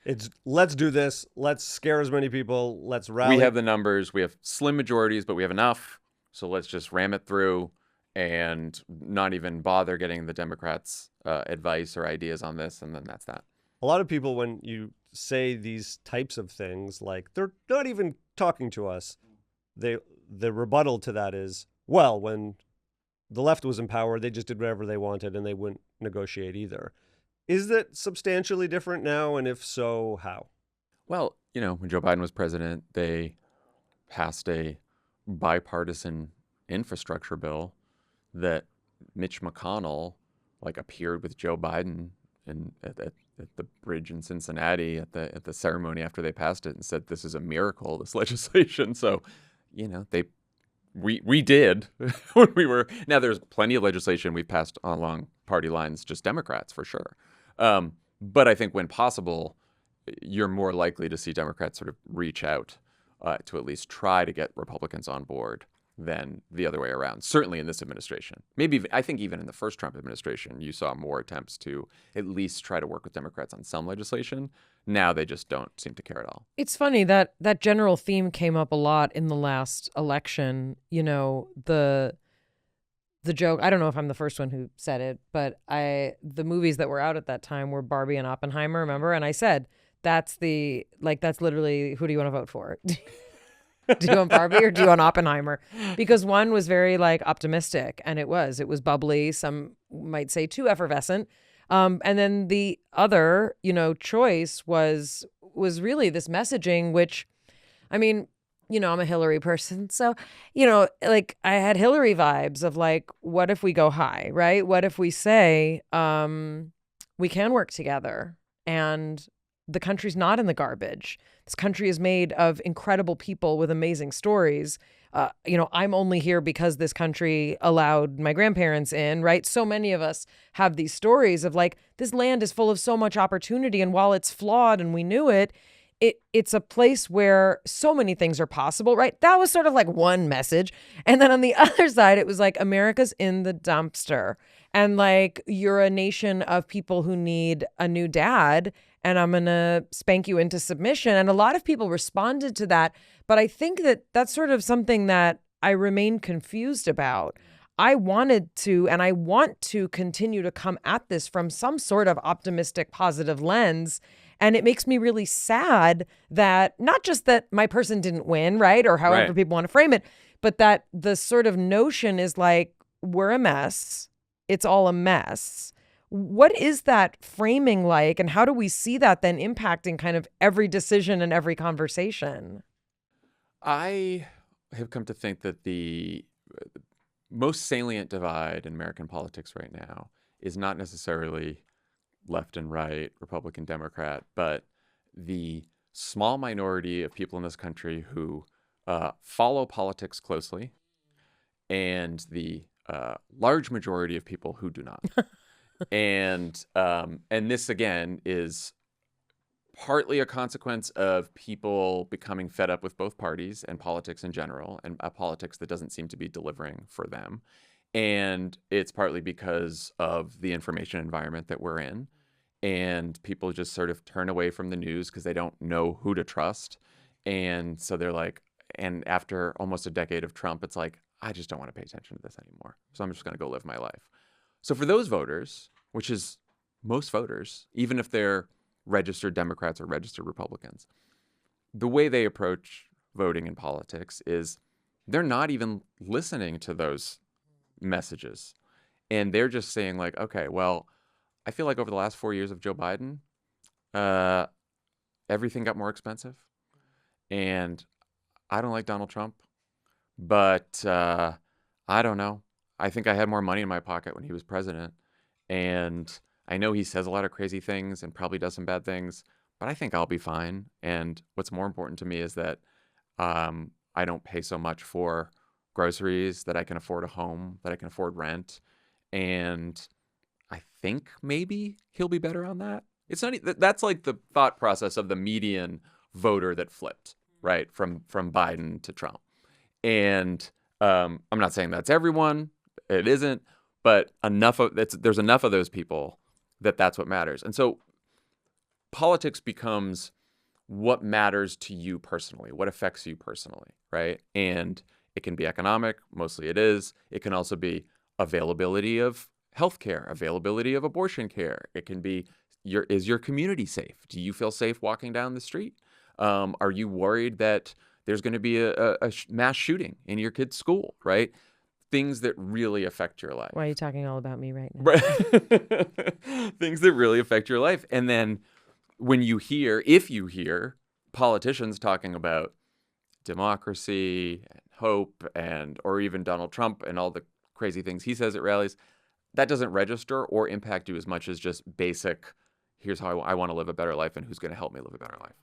It's let's do this. Let's scare as many people. Let's rally. We have the numbers. We have slim majorities, but we have enough. So let's just ram it through and not even bother getting the Democrats' advice or ideas on this. And then that's that. A lot of people, when you say these types of things, they're not even talking to us. The rebuttal to that is, well, when the left was in power, they just did whatever they wanted and they wouldn't negotiate either. Is that substantially different now? And if so, how? Well, when Joe Biden was president, they passed a bipartisan infrastructure bill that Mitch McConnell appeared with Joe Biden at the bridge in Cincinnati at the ceremony after they passed it and said, this is a miracle, this legislation. So, we did when we were. Now there's plenty of legislation we've passed along party lines, just Democrats for sure. But I think when possible, you're more likely to see Democrats sort of reach out to at least try to get Republicans on board than the other way around. Certainly in this administration. I think even in the first Trump administration, you saw more attempts to at least try to work with Democrats on some legislation. Now they just don't seem to care at all. It's funny that general theme came up a lot in the last election. The the joke. I don't know if I'm the first one who said it, but the movies that were out at that time were Barbie and Oppenheimer, remember? And I said, that's literally, who do you want to vote for? Do you want Barbie or do you want Oppenheimer? Because one was very like optimistic, and it was bubbly. Some might say too effervescent. And then the other, choice was really this messaging, which, I mean, I'm a Hillary person. So, like I had Hillary vibes of like, what if we go high, right? What if we say, we can work together and the country's not in the garbage. This country is made of incredible people with amazing stories. I'm only here because this country allowed my grandparents in, right? So many of us have these stories of like, this land is full of so much opportunity. And while it's flawed and we knew it, it's a place where so many things are possible, right? That was sort of like one message. And then on the other side, it was like, America's in the dumpster. And like, you're a nation of people who need a new dad, and I'm going to spank you into submission. And a lot of people responded to that. But I think that that's sort of something that I remain confused about. I wanted to, and I want to continue to come at this from some sort of optimistic, positive lens. And it makes me really sad that not just that my person didn't win, right? Or however people want to frame it, but that the sort of notion is like, we're a mess. It's all a mess. What is that framing like? And how do we see that then impacting kind of every decision and every conversation? I have come to think that the most salient divide in American politics right now is not necessarily left and right, Republican, Democrat, but the small minority of people in this country who follow politics closely and the large majority of people who do not. And this, again, is partly a consequence of people becoming fed up with both parties and politics in general, and a politics that doesn't seem to be delivering for them. And it's partly because of the information environment that we're in. And people just sort of turn away from the news because they don't know who to trust. And so they're like, and after almost a decade of Trump, it's like, I just don't want to pay attention to this anymore. So I'm just going to go live my life. So for those voters, which is most voters, even if they're registered Democrats or registered Republicans, the way they approach voting in politics is they're not even listening to those messages. And they're just saying like, okay, well, I feel like over the last 4 years of Joe Biden, everything got more expensive. And I don't like Donald Trump, but I don't know. I think I had more money in my pocket when he was president. And I know he says a lot of crazy things and probably does some bad things, but I think I'll be fine. And what's more important to me is that I don't pay so much for groceries, that I can afford a home, that I can afford rent. And I think maybe he'll be better on that. It's not, that's like the thought process of the median voter that flipped, right? From Biden to Trump. And I'm not saying that's everyone. It isn't, but there's enough of those people that's what matters. And so politics becomes what matters to you personally, what affects you personally, right? And it can be economic, mostly it is. It can also be availability of healthcare, availability of abortion care. It can be, is your community safe? Do you feel safe walking down the street? Are you worried that there's going to be a mass shooting in your kid's school, right? Things that really affect your life. Why are you talking all about me right now? Right. Things that really affect your life. And then if you hear politicians talking about democracy and hope or even Donald Trump and all the crazy things he says at rallies, that doesn't register or impact you as much as just basic, here's how I want to live a better life and who's going to help me live a better life.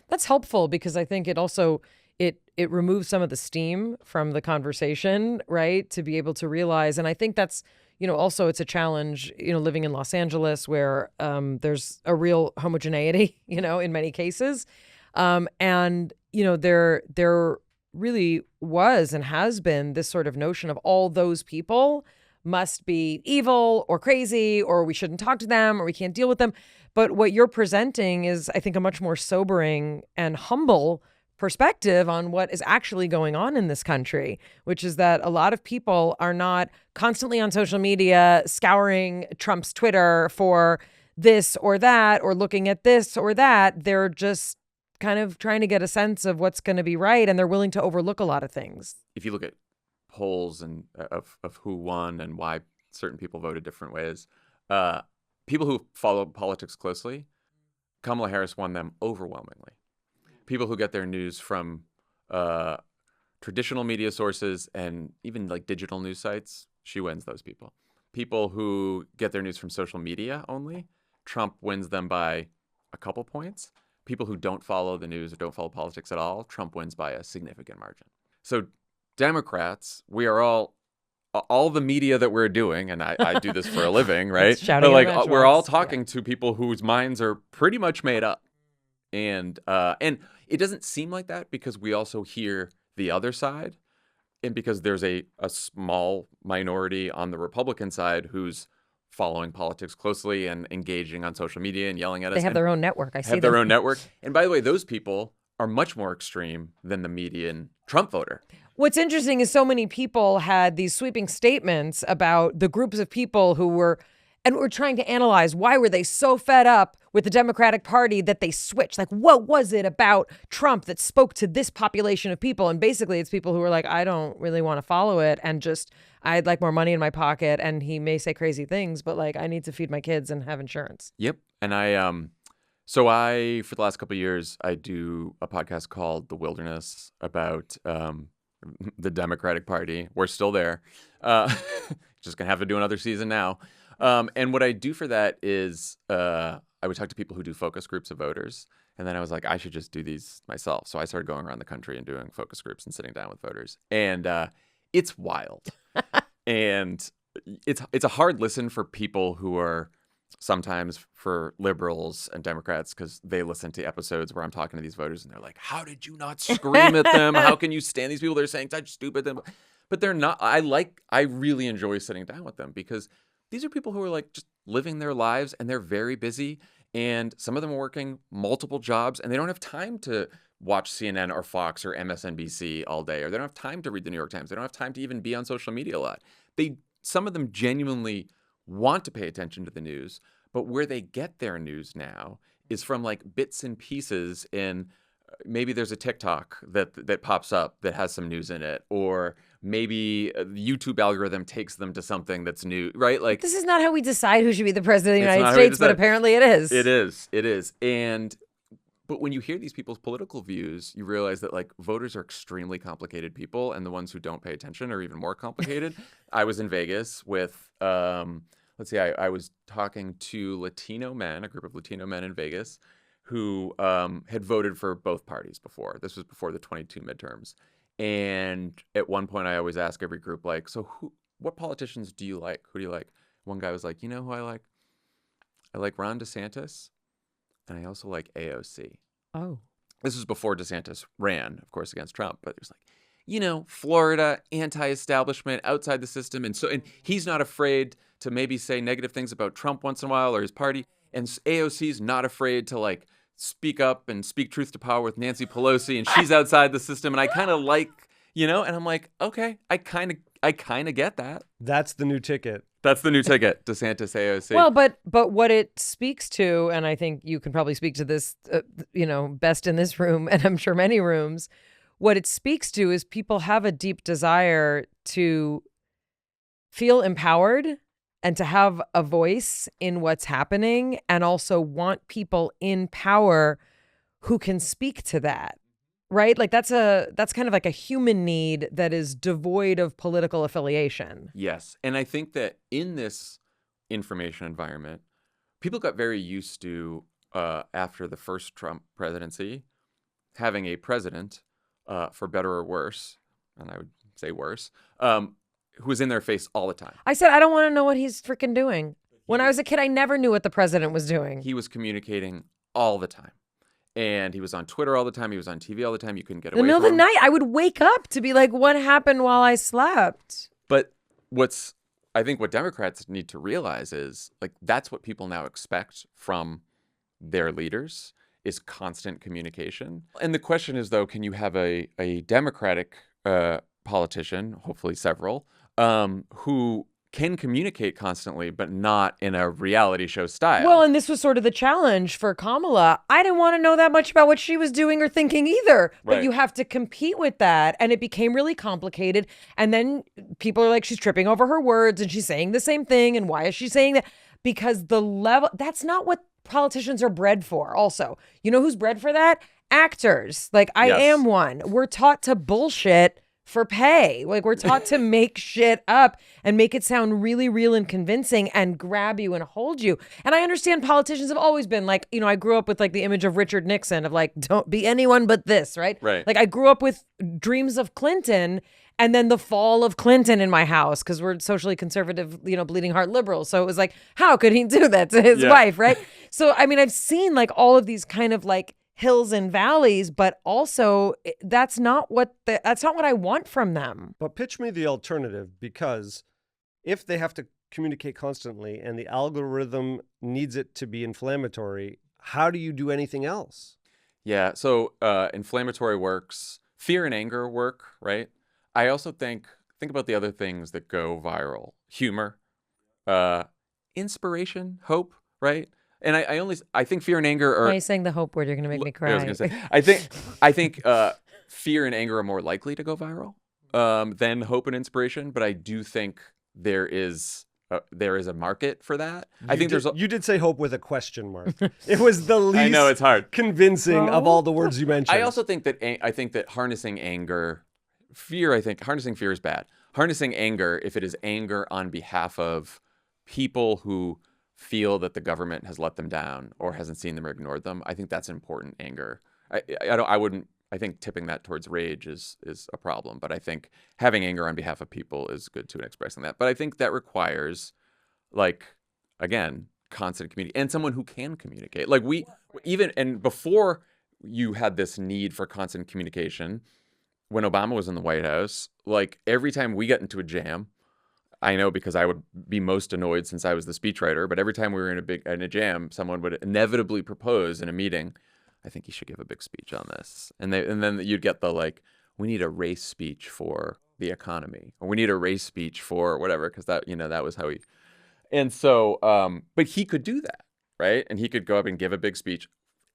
That's helpful because I think it also it removes some of the steam from the conversation, right? To be able to realize, and I think that's, also it's a challenge, living in Los Angeles where there's a real homogeneity, in many cases. And, there really was and has been this sort of notion of all those people must be evil or crazy, or we shouldn't talk to them, or we can't deal with them. But what you're presenting is, I think, a much more sobering and humble perspective on what is actually going on in this country, which is that a lot of people are not constantly on social media scouring Trump's Twitter for this or that or looking at this or that. They're just kind of trying to get a sense of what's going to be right, and they're willing to overlook a lot of things. If you look at polls and of who won and why certain people voted different ways, people who follow politics closely, Kamala Harris won them overwhelmingly. People who get their news from traditional media sources and even like digital news sites, she wins those people. People who get their news from social media only, Trump wins them by a couple points. People who don't follow the news or don't follow politics at all, Trump wins by a significant margin. So Democrats, we are all the media that we're doing, and I do this for a living, right? Shouting but at like we're all matchbox. talking to people whose minds are pretty much made up. And it doesn't seem like that because we also hear the other side, and because there's a small minority on the Republican side who's following politics closely and engaging on social media and yelling at us. They have their own network. I see have their them. own network. And by the way, those people are much more extreme than the median Trump voter. What's interesting is so many people had these sweeping statements about the groups of people who were trying to analyze why were they so fed up with the Democratic Party that they switched. Like, what was it about Trump that spoke to this population of people? And basically, it's people who are like, I don't really want to follow it, and just I'd like more money in my pocket. And he may say crazy things, but like I need to feed my kids and have insurance. Yep. And for the last couple of years, I do a podcast called The Wilderness about the Democratic Party. We're still there. Just gonna have to do another season now. And what I do for that is I would talk to people who do focus groups of voters. And then I was like, I should just do these myself. So I started going around the country and doing focus groups and sitting down with voters. And it's wild. And it's a hard listen for people who are sometimes for liberals and Democrats, because they listen to episodes where I'm talking to these voters and they're like, how did you not scream at them? How can you stand these people? They're saying such stupid things. But they're not. I really enjoy sitting down with them because these are people who are like just living their lives and they're very busy. And some of them are working multiple jobs and they don't have time to watch CNN or Fox or MSNBC all day, or they don't have time to read the New York Times. They don't have time to even be on social media a lot. Some of them genuinely want to pay attention to the news, but where they get their news now is from like bits and pieces in maybe there's a TikTok that pops up that has some news in it, or maybe the YouTube algorithm takes them to something that's new, right? Like, This is not how we decide who should be the president of the It's United not how we States, but decide. apparently it is. It is. But when you hear these people's political views, you realize that like voters are extremely complicated people, and the ones who don't pay attention are even more complicated. I was in Vegas with, I was talking to Latino men, a group of Latino men in Vegas, who had voted for both parties before. This was before the 22 midterms. And at one point, I always ask every group, like, so what politicians do you like? Who do you like? One guy was like, you know who I like? I like Ron DeSantis, and I also like AOC. Oh. This was before DeSantis ran, of course, against Trump. But it was like, Florida, anti-establishment, outside the system. And he's not afraid to maybe say negative things about Trump once in a while or his party. And AOC's not afraid to like speak up and speak truth to power with Nancy Pelosi, and she's outside the system. And I kind of like, and I'm like, okay, I kind of get that. That's the new ticket. That's the new ticket, DeSantis AOC. Well, but what it speaks to, and I think you can probably speak to this, best in this room, and I'm sure many rooms, what it speaks to is people have a deep desire to feel empowered and to have a voice in what's happening, and also want people in power who can speak to that. Right? Like that's kind of like a human need that is devoid of political affiliation. Yes. And I think that in this information environment, people got very used to, after the first Trump presidency, having a president, for better or worse, and I would say worse, who was in their face all the time. I said, I don't want to know what he's freaking doing. When I was a kid, I never knew what the president was doing. He was communicating all the time. And he was on Twitter all the time. He was on TV all the time. You couldn't get In the away middle of from the him. night, I would wake up to be like, what happened while I slept? But I think what Democrats need to realize is like that's what people now expect from their leaders. is constant communication. And the question is, though, can you have a Democratic politician, hopefully several, who can communicate constantly, but not in a reality show style? Well, and this was sort of the challenge for Kamala. I didn't want to know that much about what she was doing or thinking either. But Right. you have to compete with that. And it became really complicated. And then people are like, she's tripping over her words and she's saying the same thing. And why is she saying that? Because the level, that's not what politicians are bred for, also. You know who's bred for that? Actors. Like, I Yes. am one. We're taught to bullshit for pay. Like, we're taught to make shit up and make it sound really real and convincing and grab you and hold you. And I understand politicians have always been like, you know, I grew up with like the image of Richard Nixon of like, don't be anyone but this, right? Right. Like, I grew up with dreams of Clinton and then the fall of Clinton in my house because we're socially conservative, you know, bleeding heart liberals. So it was like, how could he do that to his Yeah. wife, right? So, I mean, I've seen like all of these kind of like hills and valleys, but also that's not what I want from them. But pitch me the alternative, because if they have to communicate constantly and the algorithm needs it to be inflammatory, how do you do anything else? Yeah, so inflammatory works, fear and anger work, right? I also think about the other things that go viral. Humor, inspiration, hope, right? And I think fear and anger are. Why are you saying the hope word? You're going to make me cry. I was gonna say, I think fear and anger are more likely to go viral than hope and inspiration. But I do think there is a market for that. You did say hope with a question mark. It was the least I know it's hard. convincing of all the words you mentioned. I also think that harnessing anger, harnessing fear is bad. Harnessing anger, if it is anger on behalf of people who feel that the government has let them down or hasn't seen them or ignored them, I think that's important anger. I think tipping that towards rage is a problem, but I think having anger on behalf of people is good too, and expressing that. But I think that requires, like, again, constant communication and someone who can communicate. Like before you had this need for constant communication, when Obama was in the White House, like every time we got into a jam, I know because I would be most annoyed since I was the speechwriter, but every time we were in a jam, someone would inevitably propose in a meeting, I think you should give a big speech on this. And then you'd get the like, we need a race speech for the economy, or we need a race speech for whatever, because that was how he. And so, but he could do that, right? And he could go up and give a big speech.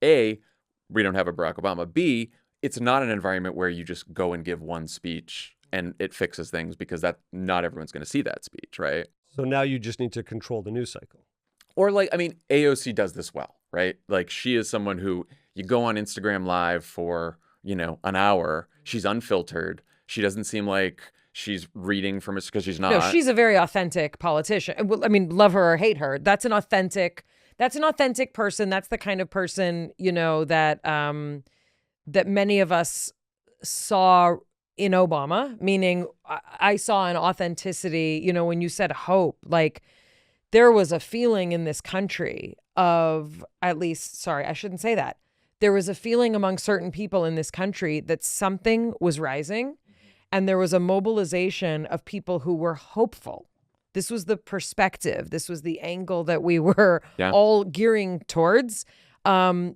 A, we don't have a Barack Obama. B, it's not an environment where you just go and give one speech and it fixes things, because that not everyone's going to see that speech, right? So now you just need to control the news cycle. Or like, I mean, AOC does this well, right? Like, she is someone who you go on Instagram Live for, an hour. She's unfiltered. She doesn't seem like she's reading from it, because she's not. No, she's a very authentic politician. Well, I mean, love her or hate her. That's an authentic person. That's the kind of person, that that many of us saw in Obama, meaning I saw an authenticity, when you said hope, like there was a feeling in this country of, at least, sorry, I shouldn't say that. There was a feeling among certain people in this country that something was rising, and there was a mobilization of people who were hopeful. This was the perspective. This was the angle that we were all gearing towards. I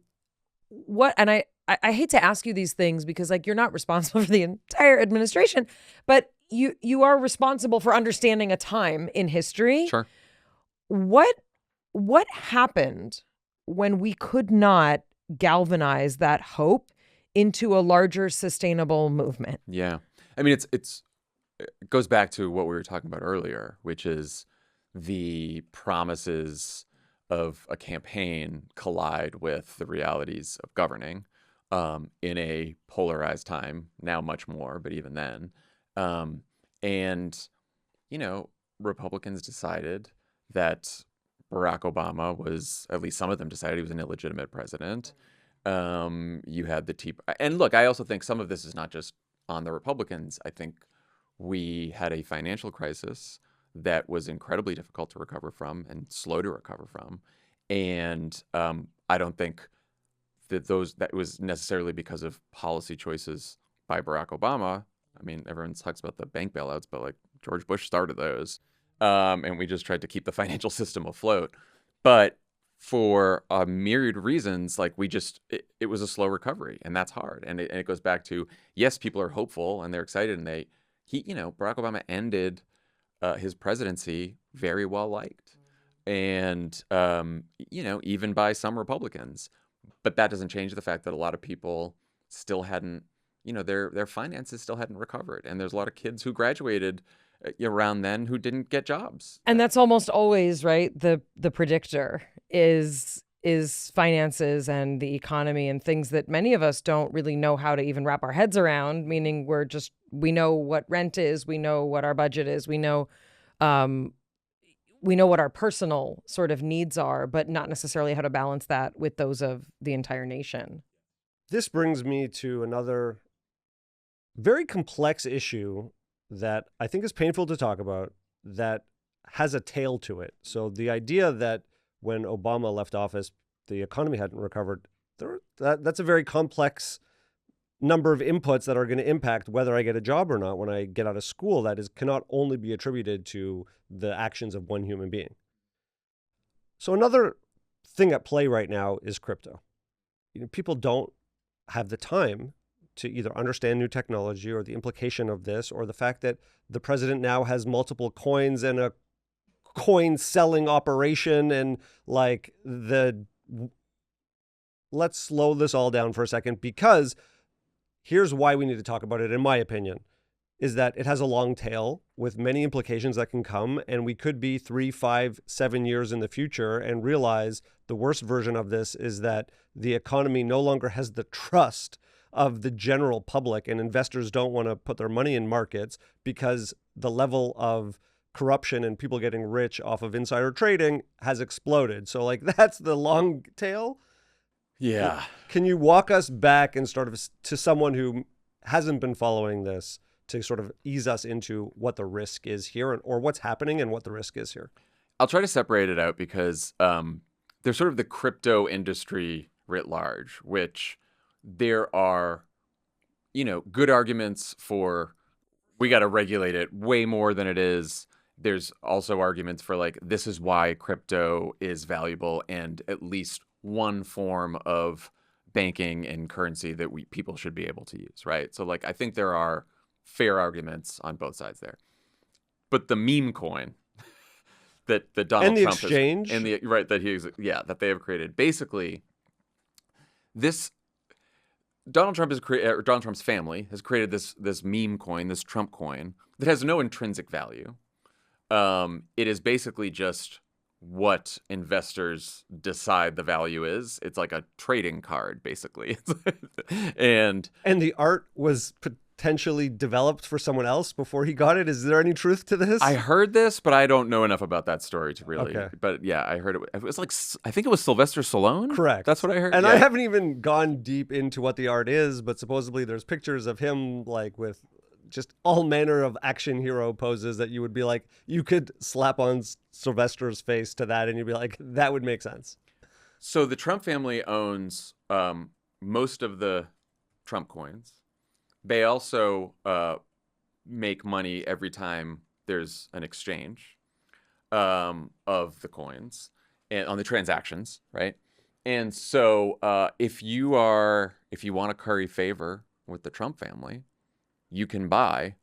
hate to ask you these things because, like, you're not responsible for the entire administration, but you are responsible for understanding a time in history. Sure. What happened when we could not galvanize that hope into a larger sustainable movement? Yeah. I mean, it goes back to what we were talking about earlier, which is the promises of a campaign collide with the realities of governing in a polarized time, now much more, but even then. Republicans decided that Barack Obama was, at least some of them decided he was an illegitimate president. You had the Tea Party. And look, I also think some of this is not just on the Republicans. I think we had a financial crisis that was incredibly difficult to recover from and slow to recover from. And I don't think that was necessarily because of policy choices by Barack Obama. I mean, everyone talks about the bank bailouts, but like George Bush started those. And we just tried to keep the financial system afloat. But for a myriad reasons, like it was a slow recovery, and that's hard. And it goes back to, yes, people are hopeful and they're excited, and Barack Obama ended his presidency very well liked, and even by some Republicans. But that doesn't change the fact that a lot of people still hadn't, their finances still hadn't recovered, and there's a lot of kids who graduated around then who didn't get jobs. And that's almost always, right, the predictor is finances and the economy and things that many of us don't really know how to even wrap our heads around, meaning we know what rent is, we know what our budget is, we know what our personal sort of needs are, but not necessarily how to balance that with those of the entire nation. This brings me to another very complex issue that I think is painful to talk about, that has a tail to it. So the idea that when Obama left office, the economy hadn't recovered, that's a very complex number of inputs that are going to impact whether I get a job or not when I get out of school. That cannot only be attributed to the actions of one human being. So another thing at play right now is crypto. People don't have the time to either understand new technology or the implication of this, or the fact that the president now has multiple coins and a coin selling operation, and let's slow this all down for a second, because here's why we need to talk about it, in my opinion, is that it has a long tail with many implications that can come, and we could be 3, 5, 7 years in the future and realize the worst version of this is that the economy no longer has the trust of the general public, and investors don't want to put their money in markets because the level of corruption and people getting rich off of insider trading has exploded. So that's the long tail. Yeah. Can you walk us back and to someone who hasn't been following this, to sort of ease us into what the risk is here, or what's happening and what the risk is here? I'll try to separate it out because there's sort of the crypto industry writ large, which there are, good arguments for, we got to regulate it way more than it is. There's also arguments for this is why crypto is valuable, and at least one form of banking and currency that people should be able to use, right? So I think there are fair arguments on both sides there. But the meme coin that Donald Trump exchange has, that they have created, basically this Donald Trump's family has created this meme coin, this Trump coin, that has no intrinsic value. It is basically just what investors decide the value is. It's like a trading card, basically. and the art was potentially developed for someone else before he got it. Is there any truth to this? I heard this, but I don't know enough about that story to really. Okay. But yeah, I heard it. It was I think it was Sylvester Stallone. Correct. That's what I heard. And yeah. I haven't even gone deep into what the art is, but supposedly there's pictures of him with just all manner of action hero poses that you would be you could slap on Sylvester's face to that and you'd be that would make sense. So the Trump family owns most of the Trump coins. They also make money every time there's an exchange of the coins and on the transactions, right? And so if you want to curry favor with the Trump family, you can buy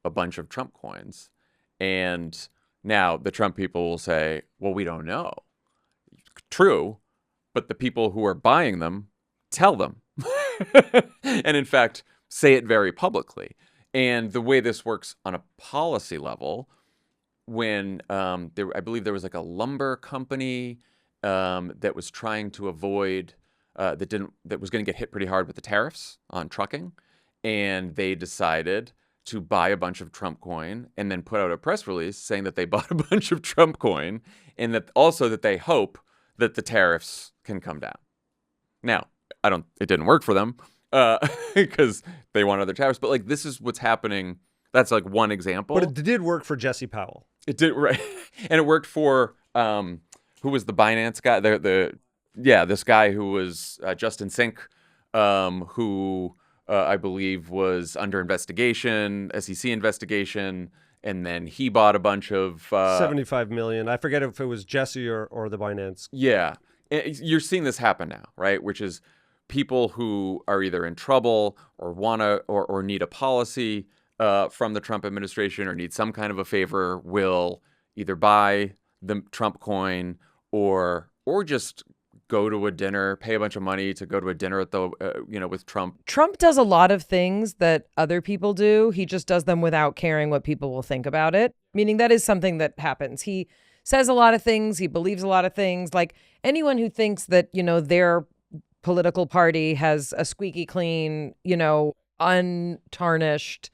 a bunch of Trump coins. And now the Trump people will say, well, we don't know. True, but the people who are buying them tell them. And in fact, say it very publicly. And the way this works on a policy level, when I believe there was a lumber company that was trying to avoid, that was going to get hit pretty hard with the tariffs on trucking. And they decided to buy a bunch of Trump coin and then put out a press release saying that they bought a bunch of Trump coin, and that they hope that the tariffs can come down. Now, it didn't work for them because they want other tariffs, but this is what's happening. That's one example. But it did work for Jesse Powell. It did, right. And it worked for, who was the Binance guy? This guy who was Justin Sink, who I believe was under investigation, SEC investigation, and then he bought a bunch of 75 million. I forget if it was Jesse or the Binance. Yeah, you're seeing this happen now, right? Which is people who are either in trouble or or need a policy from the Trump administration or need some kind of a favor will either buy the Trump coin or just go to a dinner, pay a bunch of money to go to a dinner at the with Trump. Trump does a lot of things that other people do. He just does them without caring what people will think about it. Meaning that is something that happens. He says a lot of things. He believes a lot of things. Like anyone who thinks that, their political party has a squeaky clean, untarnished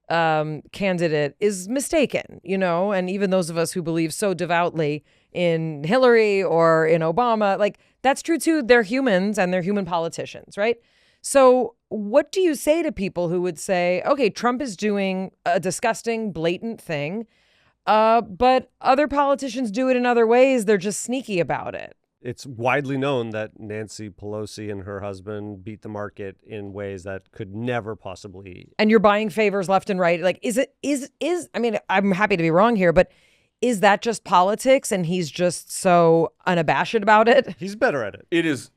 candidate is mistaken, and even those of us who believe so devoutly in Hillary or in Obama, like that's true too. They're humans and they're human politicians, right? So what do you say to people who would say, okay, Trump is doing a disgusting, blatant thing, but other politicians do it in other ways. They're just sneaky about it. It's widely known that Nancy Pelosi and her husband beat the market in ways that could never possibly. And you're buying favors left and right. Like, I mean, I'm happy to be wrong here, but is that just politics and he's just so unabashed about it? He's better at it. It is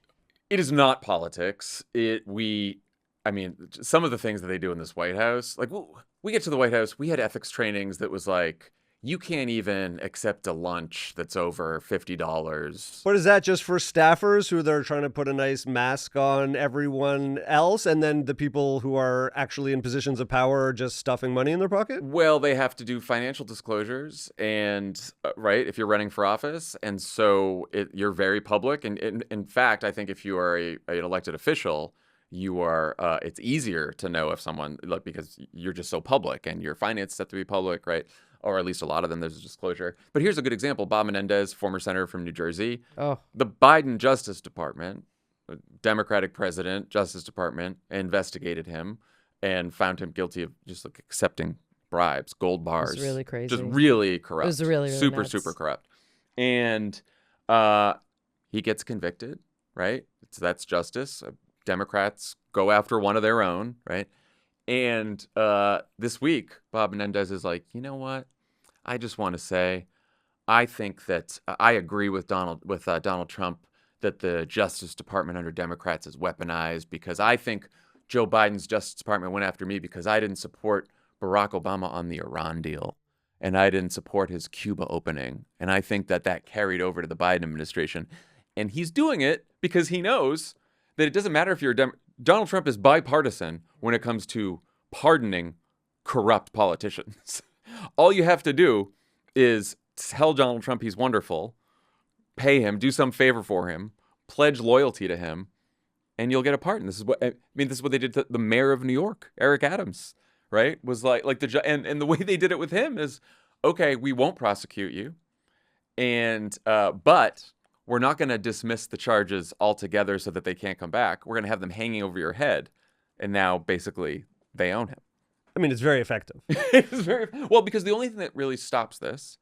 not politics. Some of the things that they do in this White House, like we get to the White House, we had ethics trainings that was like, you can't even accept a lunch that's over $50. What is that, just for staffers who they're trying to put a nice mask on everyone else, and then the people who are actually in positions of power are just stuffing money in their pocket? Well, they have to do financial disclosures, and right, if you're running for office, and so you're very public. And in fact, I think if you are an elected official, you are. It's easier to know if someone because you're just so public, and your finances have to be public, right? Or at least a lot of them, there's a disclosure. But here's a good example. Bob Menendez, former senator from New Jersey. Oh. The Biden Justice Department, Democratic president, Justice Department, investigated him and found him guilty of just accepting bribes, gold bars. It's really crazy. Just really corrupt. It was really super, nuts. super corrupt. And he gets convicted, right? So that's justice. Democrats go after one of their own, right? And this week, Bob Menendez is like, you know what? I just want to say, I think that I agree with Donald Trump that the Justice Department under Democrats is weaponized because I think Joe Biden's Justice Department went after me because I didn't support Barack Obama on the Iran deal, and I didn't support his Cuba opening, and I think that carried over to the Biden administration, and he's doing it because he knows that it doesn't matter if you're a Donald Trump is bipartisan when it comes to pardoning corrupt politicians. All you have to do is tell Donald Trump he's wonderful, pay him, do some favor for him, pledge loyalty to him, and you'll get a pardon. This is what they did to the mayor of New York, Eric Adams, right? Was like the way they did it with him is, okay, we won't prosecute you, and but we're not going to dismiss the charges altogether so that they can't come back. We're going to have them hanging over your head. And now, basically, they own him. I mean, it's very effective. It's very well, because the only thing that really stops this,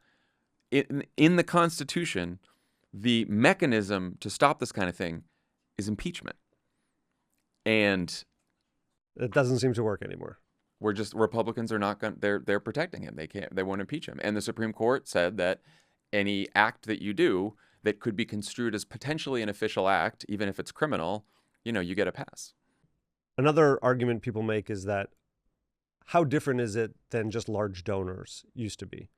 in the Constitution, the mechanism to stop this kind of thing is impeachment. And it doesn't seem to work anymore. Republicans are not going. They're protecting him. They won't impeach him. And the Supreme Court said that any act that you do that could be construed as potentially an official act, even if it's criminal, you get a pass. Another argument people make is that how different is it than just large donors used to be?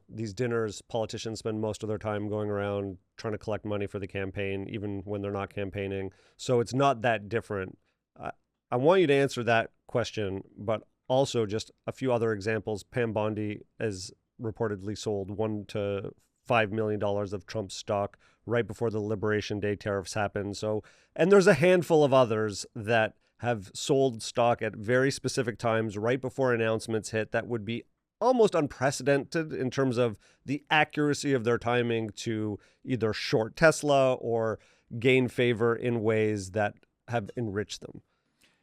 These dinners, politicians spend most of their time going around trying to collect money for the campaign, even when they're not campaigning. So it's not that different. I want you to answer that question, but also just a few other examples. Pam Bondi has reportedly sold $1 to $5 million of Trump's stock right before the Liberation Day tariffs happened. And there's a handful of others that have sold stock at very specific times right before announcements hit that would be almost unprecedented in terms of the accuracy of their timing to either short Tesla or gain favor in ways that have enriched them.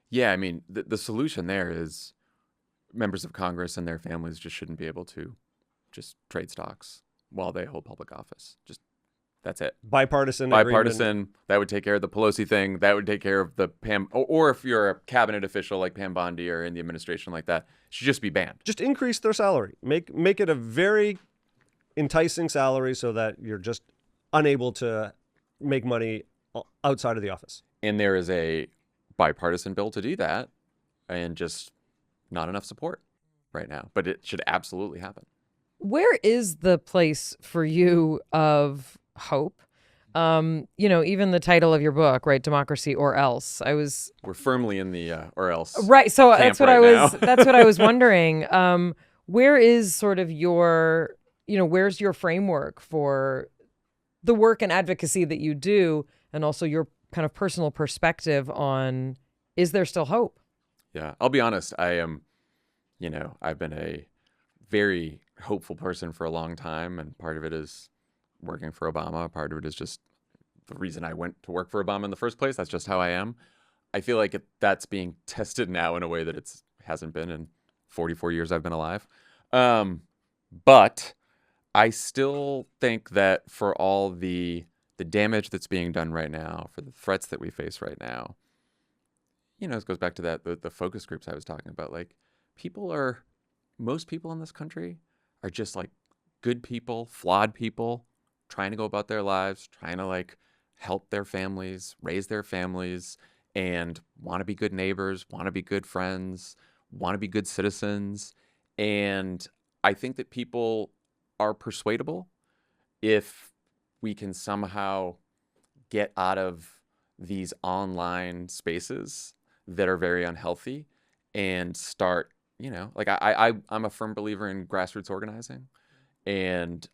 Yeah, I mean, the solution there is members of Congress and their families just shouldn't be able to just trade stocks while they hold public office. Just that's it. Bipartisan. That would take care of the Pelosi thing. That would take care of the Pam. Or if you're a cabinet official like Pam Bondi or in the administration like that, it should just be banned. Just increase their salary. Make it a very enticing salary so that you're just unable to make money outside of the office. And there is a bipartisan bill to do that, and just not enough support right now. But it should absolutely happen. Where is the place for you of hope? Even the title of your book, right? Democracy or Else. We're firmly in the or else. Right. So camp that's what right I was. now. That's what I was wondering. Where is sort of your, where's your framework for the work and advocacy that you do, and also your kind of personal perspective on, is there still hope? Yeah, I'll be honest. I am, I've been a very hopeful person for a long time, and part of it is working for Obama. Part of it is just the reason I went to work for Obama in the first place. That's just how I am. I feel like that's being tested now in a way that it hasn't been in 44 years I've been alive. But I still think that for all the damage that's being done right now, for the threats that we face right now, it goes back to the focus groups I was talking about. Like, most people in this country are just like good people, flawed people, trying to go about their lives, trying to like help their families, raise their families, and want to be good neighbors, want to be good friends, want to be good citizens. And I think that people are persuadable if we can somehow get out of these online spaces that are very unhealthy and start, I'm a firm believer in grassroots organizing. And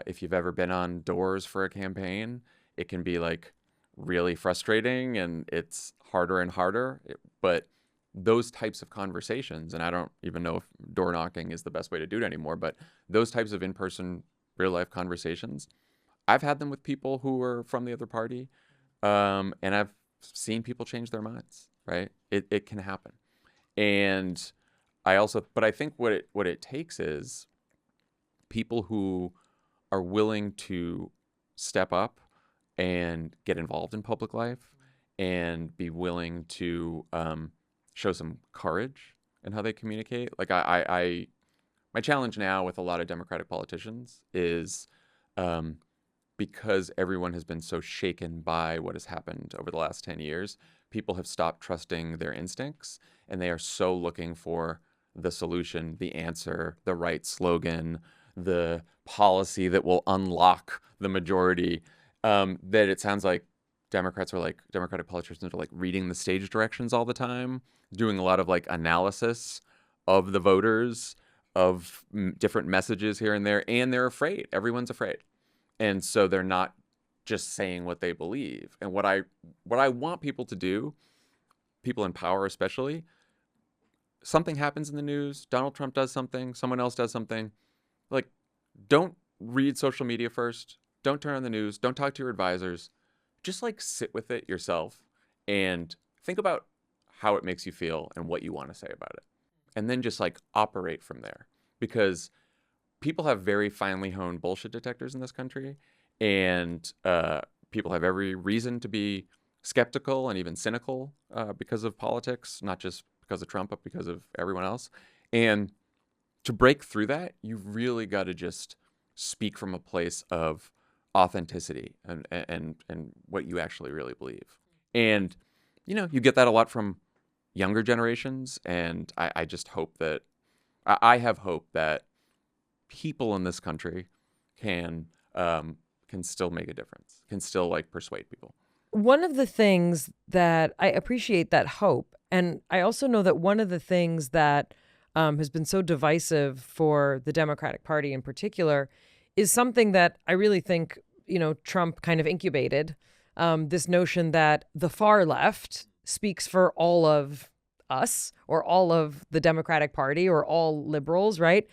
if you've ever been on doors for a campaign, it can be like really frustrating and it's harder and harder. But those types of conversations, and I don't even know if door knocking is the best way to do it anymore, but those types of in-person real life conversations, I've had them with people who were from the other party, and I've seen people change their minds, right? It can happen. And but I think what it takes is people who are willing to step up and get involved in public life and be willing to show some courage in how they communicate. Like my challenge now with a lot of Democratic politicians is because everyone has been so shaken by what has happened over the last 10 years, people have stopped trusting their instincts, and they are so looking for the solution, the answer, the right slogan, the policy that will unlock the majority, that it sounds like Democratic politicians are like reading the stage directions all the time, doing a lot of like analysis of the voters, of different messages here and there, and they're afraid. Everyone's afraid. And so they're not just saying what they believe. And what I want people to do, people in power especially, something happens in the news, Donald Trump does something, someone else does something, like, don't read social media first, don't turn on the news, don't talk to your advisors, just like sit with it yourself and think about how it makes you feel and what you want to say about it. And then just like operate from there, because people have very finely honed bullshit detectors in this country, and people have every reason to be skeptical and even cynical because of politics, not just because of Trump, but because of everyone else. And to break through that, you've really got to just speak from a place of authenticity and what you actually really believe. And, you get that a lot from younger generations. And I just hope that, I have hope that people in this country can still make a difference, can still like persuade people. One of the things that I appreciate that hope, and I also know that one of the things that has been so divisive for the Democratic Party in particular is something that I really think, Trump kind of incubated, this notion that the far left speaks for all of us or all of the Democratic Party or all liberals, right?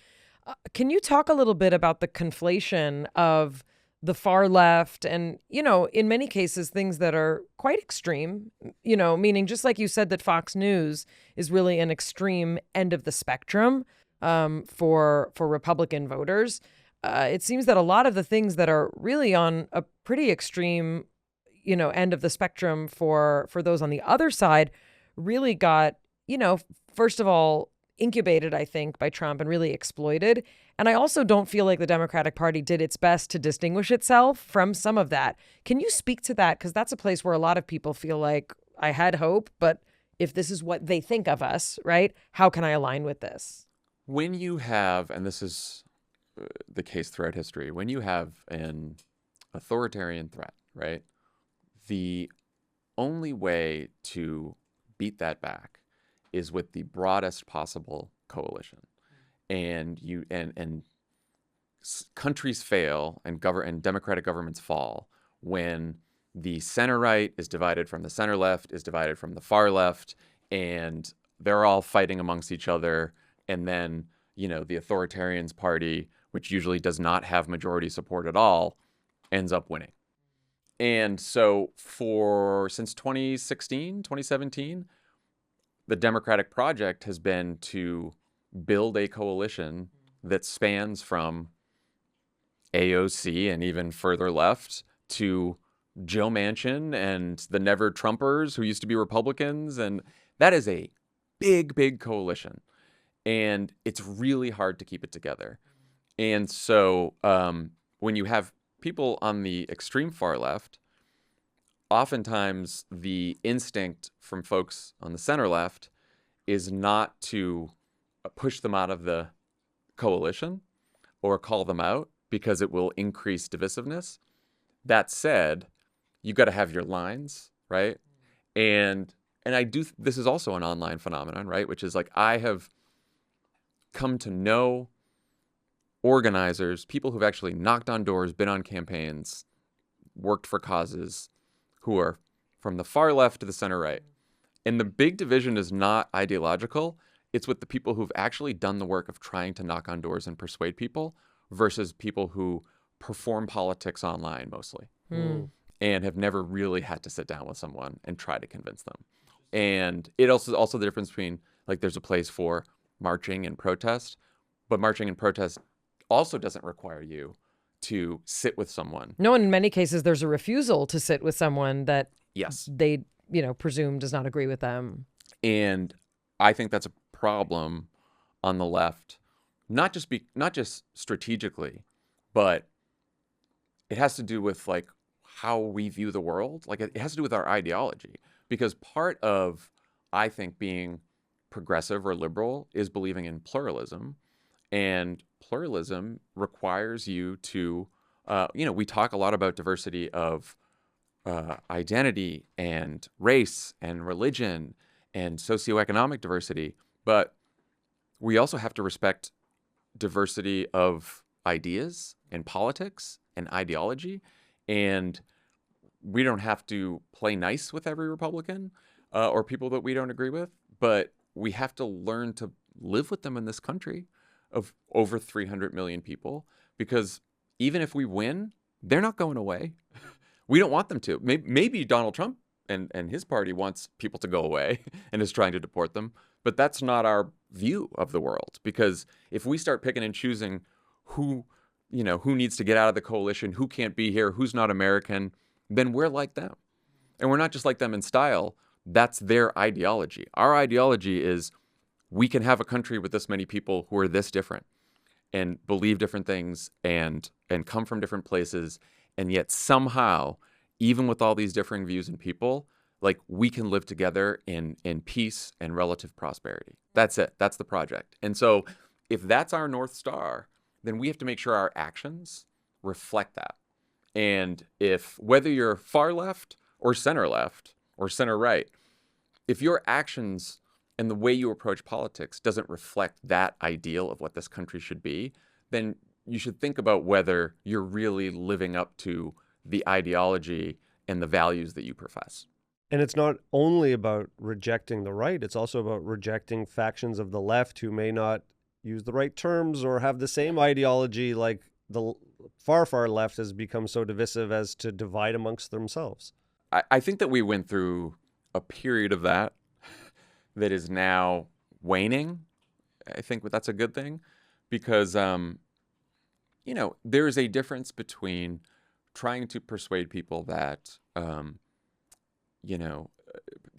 Can you talk a little bit about the conflation of the far left and, in many cases, things that are quite extreme, meaning just like you said that Fox News is really an extreme end of the spectrum for Republican voters. It seems that a lot of the things that are really on a pretty extreme, end of the spectrum for those on the other side really got, first of all, incubated, I think, by Trump and really exploited. And I also don't feel like the Democratic Party did its best to distinguish itself from some of that. Can you speak to that? Because that's a place where a lot of people feel like, I had hope, but if this is what they think of us, right, how can I align with this? When you have, and this is the case throughout history, when you have an authoritarian threat, right, the only way to beat that back is with the broadest possible coalition. And countries fail and democratic governments fall when the center right is divided from the center left, is divided from the far left, and they're all fighting amongst each other. And then, the authoritarians party, which usually does not have majority support at all, ends up winning. And so since 2016, 2017, the Democratic project has been to build a coalition that spans from AOC and even further left to Joe Manchin and the Never Trumpers who used to be Republicans. And that is a big, big coalition. And it's really hard to keep it together. And so when you have people on the extreme far left, oftentimes the instinct from folks on the center left is not to push them out of the coalition or call them out because it will increase divisiveness. That said, you got to have your lines, right? And this is also an online phenomenon, right? Which is like, I have come to know organizers, people who've actually knocked on doors, been on campaigns, worked for causes, who are from the far left to the center right. And the big division is not ideological. It's with the people who've actually done the work of trying to knock on doors and persuade people versus people who perform politics online mostly and have never really had to sit down with someone and try to convince them. And it also the difference between, like, there's a place for marching and protest, but marching and protest also doesn't require you to sit with someone. No, and in many cases, there's a refusal to sit with someone that they, presume does not agree with them. And I think that's a problem on the left, not just strategically, but it has to do with like how we view the world. Like it has to do with our ideology, because part of, I think, being progressive or liberal is believing in pluralism. And pluralism requires you to, we talk a lot about diversity of identity and race and religion and socioeconomic diversity, but we also have to respect diversity of ideas and politics and ideology. And we don't have to play nice with every Republican or people that we don't agree with, but we have to learn to live with them in this country of over 300 million people, because even if we win, they're not going away. We don't want them to. Maybe Donald Trump and his party wants people to go away and is trying to deport them, but that's not our view of the world. Because if we start picking and choosing who needs to get out of the coalition, who can't be here, who's not American, then we're like them. And we're not just like them in style. That's their ideology. Our ideology is, we can have a country with this many people who are this different and believe different things and come from different places. And yet somehow, even with all these differing views and people, like, we can live together in peace and relative prosperity. That's it. That's the project. And so if that's our North Star, then we have to make sure our actions reflect that. And whether you're far left or center right, if your actions and the way you approach politics doesn't reflect that ideal of what this country should be, then you should think about whether you're really living up to the ideology and the values that you profess. And it's not only about rejecting the right, it's also about rejecting factions of the left who may not use the right terms or have the same ideology. Like the far, far left has become so divisive as to divide amongst themselves. I think that we went through a period of that is now waning. I think that's a good thing, because, there is a difference between trying to persuade people that,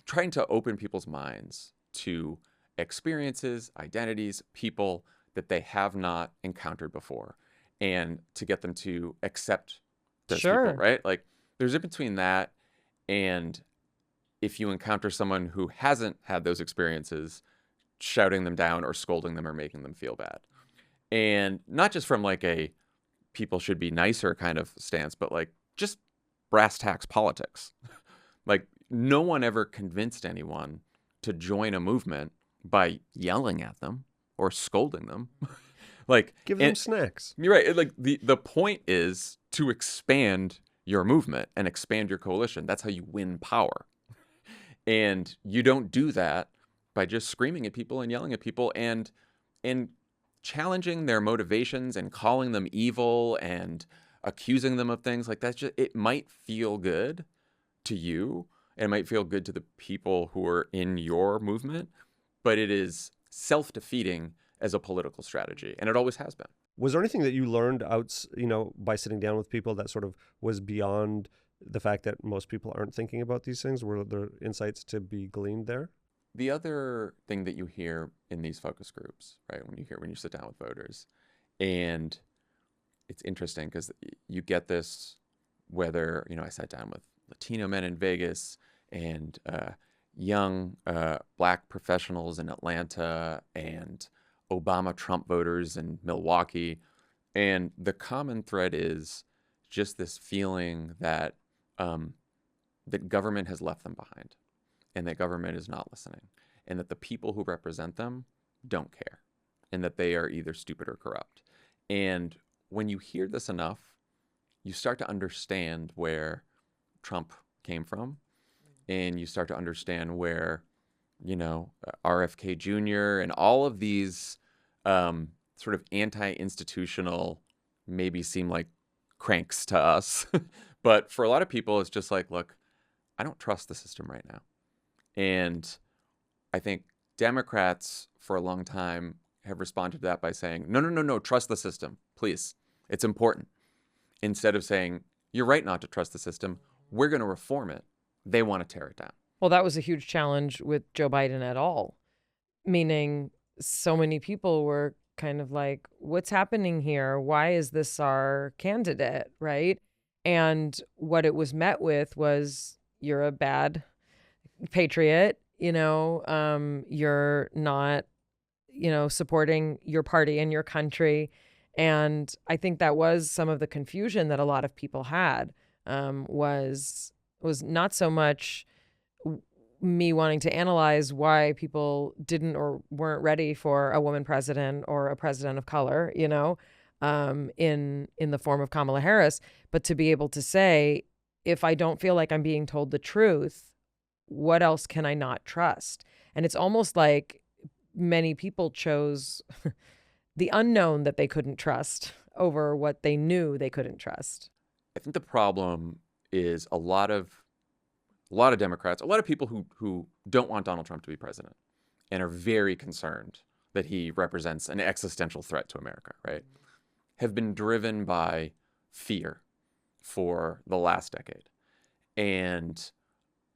trying to open people's minds to experiences, identities, people that they have not encountered before, and to get them to accept those Sure. people, right? Like, there's a difference between that and if you encounter someone who hasn't had those experiences, shouting them down or scolding them or making them feel bad. And not just from like a people should be nicer kind of stance, but like just brass tacks politics. Like, no one ever convinced anyone to join a movement by yelling at them or scolding them. Like, Give them snacks. you're right. Like, the point is to expand your movement and expand your coalition. That's how you win power. And you don't do that by just screaming at people and yelling at people and challenging their motivations and calling them evil and accusing them of things. Like, that's just, it might feel good to you and it might feel good to the people who are in your movement, but it is self-defeating as a political strategy, and it always has been. Was there anything that you learned by sitting down with people that sort of was beyond the fact that most people aren't thinking about these things? Were there insights to be gleaned there? The other thing that you hear in these focus groups, right, when you sit down with voters, and it's interesting because you get this, whether, I sat down with Latino men in Vegas and young Black professionals in Atlanta and Obama Trump voters in Milwaukee, and the common thread is just this feeling that that government has left them behind, and that government is not listening, and that the people who represent them don't care, and that they are either stupid or corrupt. And when you hear this enough, you start to understand where Trump came from, and you start to understand where, RFK Jr. and all of these sort of anti-institutional maybe seem like cranks to us. But for a lot of people, it's just like, look, I don't trust the system right now. And I think Democrats for a long time have responded to that by saying, no, trust the system, please. It's important. Instead of saying, you're right not to trust the system, we're going to reform it. They want to tear it down. Well, that was a huge challenge with Joe Biden at all, meaning so many people were kind of like, what's happening here? Why is this our candidate, right? And what it was met with was, you're a bad patriot, you're not, supporting your party and your country. And I think that was some of the confusion that a lot of people had, was not so much me wanting to analyze why people didn't or weren't ready for a woman president or a president of color, in the form of Kamala Harris, but to be able to say, if I don't feel like I'm being told the truth, what else can I not trust? And it's almost like many people chose the unknown that they couldn't trust over what they knew they couldn't trust. I think the problem is a lot of Democrats, a lot of people who don't want Donald Trump to be president and are very concerned that he represents an existential threat to America, right, have been driven by fear for the last decade. And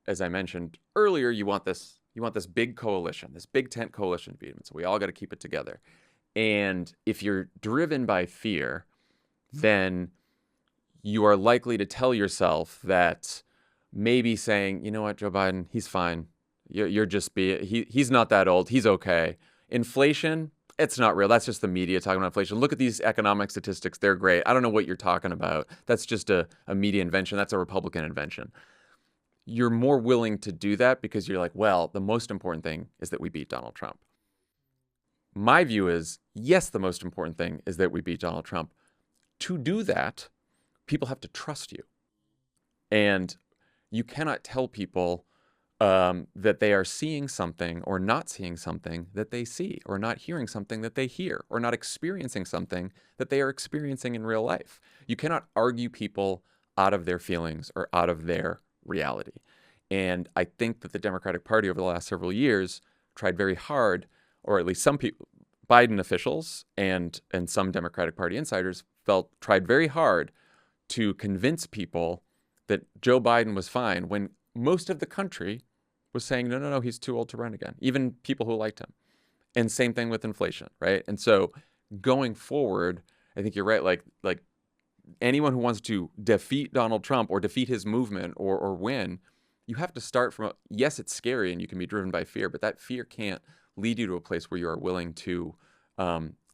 as I mentioned earlier, you want this big coalition, this big tent coalition to beat him. So we all got to keep it together. And if you're driven by fear, then you are likely to tell yourself that maybe saying, you know what, Joe Biden, he's fine. He's not that old. He's okay. Inflation, it's not real. That's just the media talking about inflation. Look at these economic statistics. They're great. I don't know what you're talking about. That's just a media invention. That's a Republican invention. You're more willing to do that because you're like, well, the most important thing is that we beat Donald Trump. My view is, yes, the most important thing is that we beat Donald Trump. To do that, people have to trust you. And you cannot tell people that they are seeing something or not seeing something that they see, or not hearing something that they hear, or not experiencing something that they are experiencing in real life. You cannot argue people out of their feelings or out of their reality. And I think that the Democratic Party over the last several years tried very hard, or at least some people, Biden officials and some Democratic Party insiders tried very hard to convince people that Joe Biden was fine when most of the country was saying, no, he's too old to run again. Even people who liked him. And same thing with inflation, right? And so going forward, I think you're right. Like anyone who wants to defeat Donald Trump or defeat his movement or win, you have to start from, yes, it's scary and you can be driven by fear, but that fear can't lead you to a place where you are willing to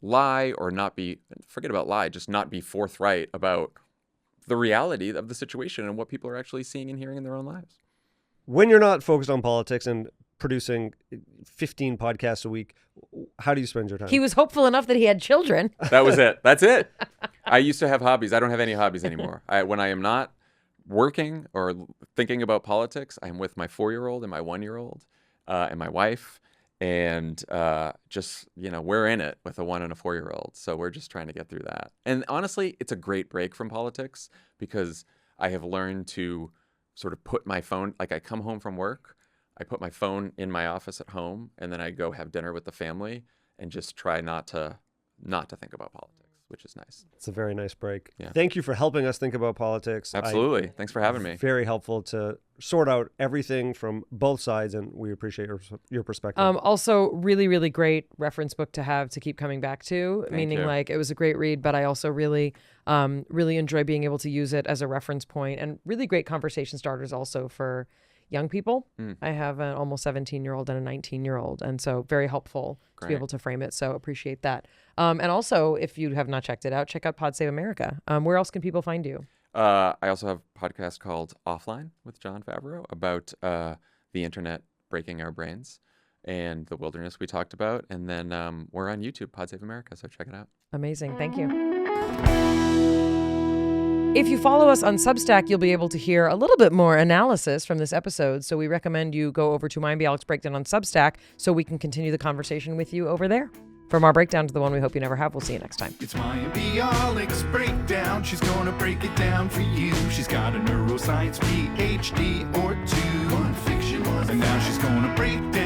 lie or not be, forget about lie, just not be forthright about the reality of the situation and what people are actually seeing and hearing in their own lives. When you're not focused on politics and producing 15 podcasts a week, how do you spend your time? He was hopeful enough that he had children. That was it. That's it. I used to have hobbies. I don't have any hobbies anymore. When I am not working or thinking about politics, I'm with my 4-year-old and my 1-year-old and my wife. And just, we're in it with a 1 and a 4-year-old. So we're just trying to get through that. And honestly, it's a great break from politics because I have learned to sort of put my phone, like I come home from work, I put my phone in my office at home, and then I go have dinner with the family and just try not to think about politics, which is nice. It's a very nice break. Yeah. Thank you for helping us think about politics. Absolutely. Thanks for having me. Very helpful to sort out everything from both sides, and we appreciate your perspective. Also, really, really great reference book to have to keep coming back to, Thank you. Like it was a great read, but I also really enjoy being able to use it as a reference point and really great conversation starters also for young people. I have an almost 17-year-old and a 19-year-old, and so very helpful to be able to frame it. So appreciate that. And also, if you have not checked it out, check out Pod Save America. Where else can people find you? I also have a podcast called Offline with Jon Favreau about the internet breaking our brains and the wilderness we talked about. And then we're on YouTube, Pod Save America, so check it out. Amazing. Thank you. If you follow us on Substack, you'll be able to hear a little bit more analysis from this episode. So we recommend you go over to Mayim Bialik's Breakdown on Substack so we can continue the conversation with you over there. From our breakdown to the one we hope you never have, we'll see you next time. It's Mayim Bialik's Breakdown. She's gonna break it down for you. She's got a neuroscience PhD or two. One fiction, and now she's gonna break down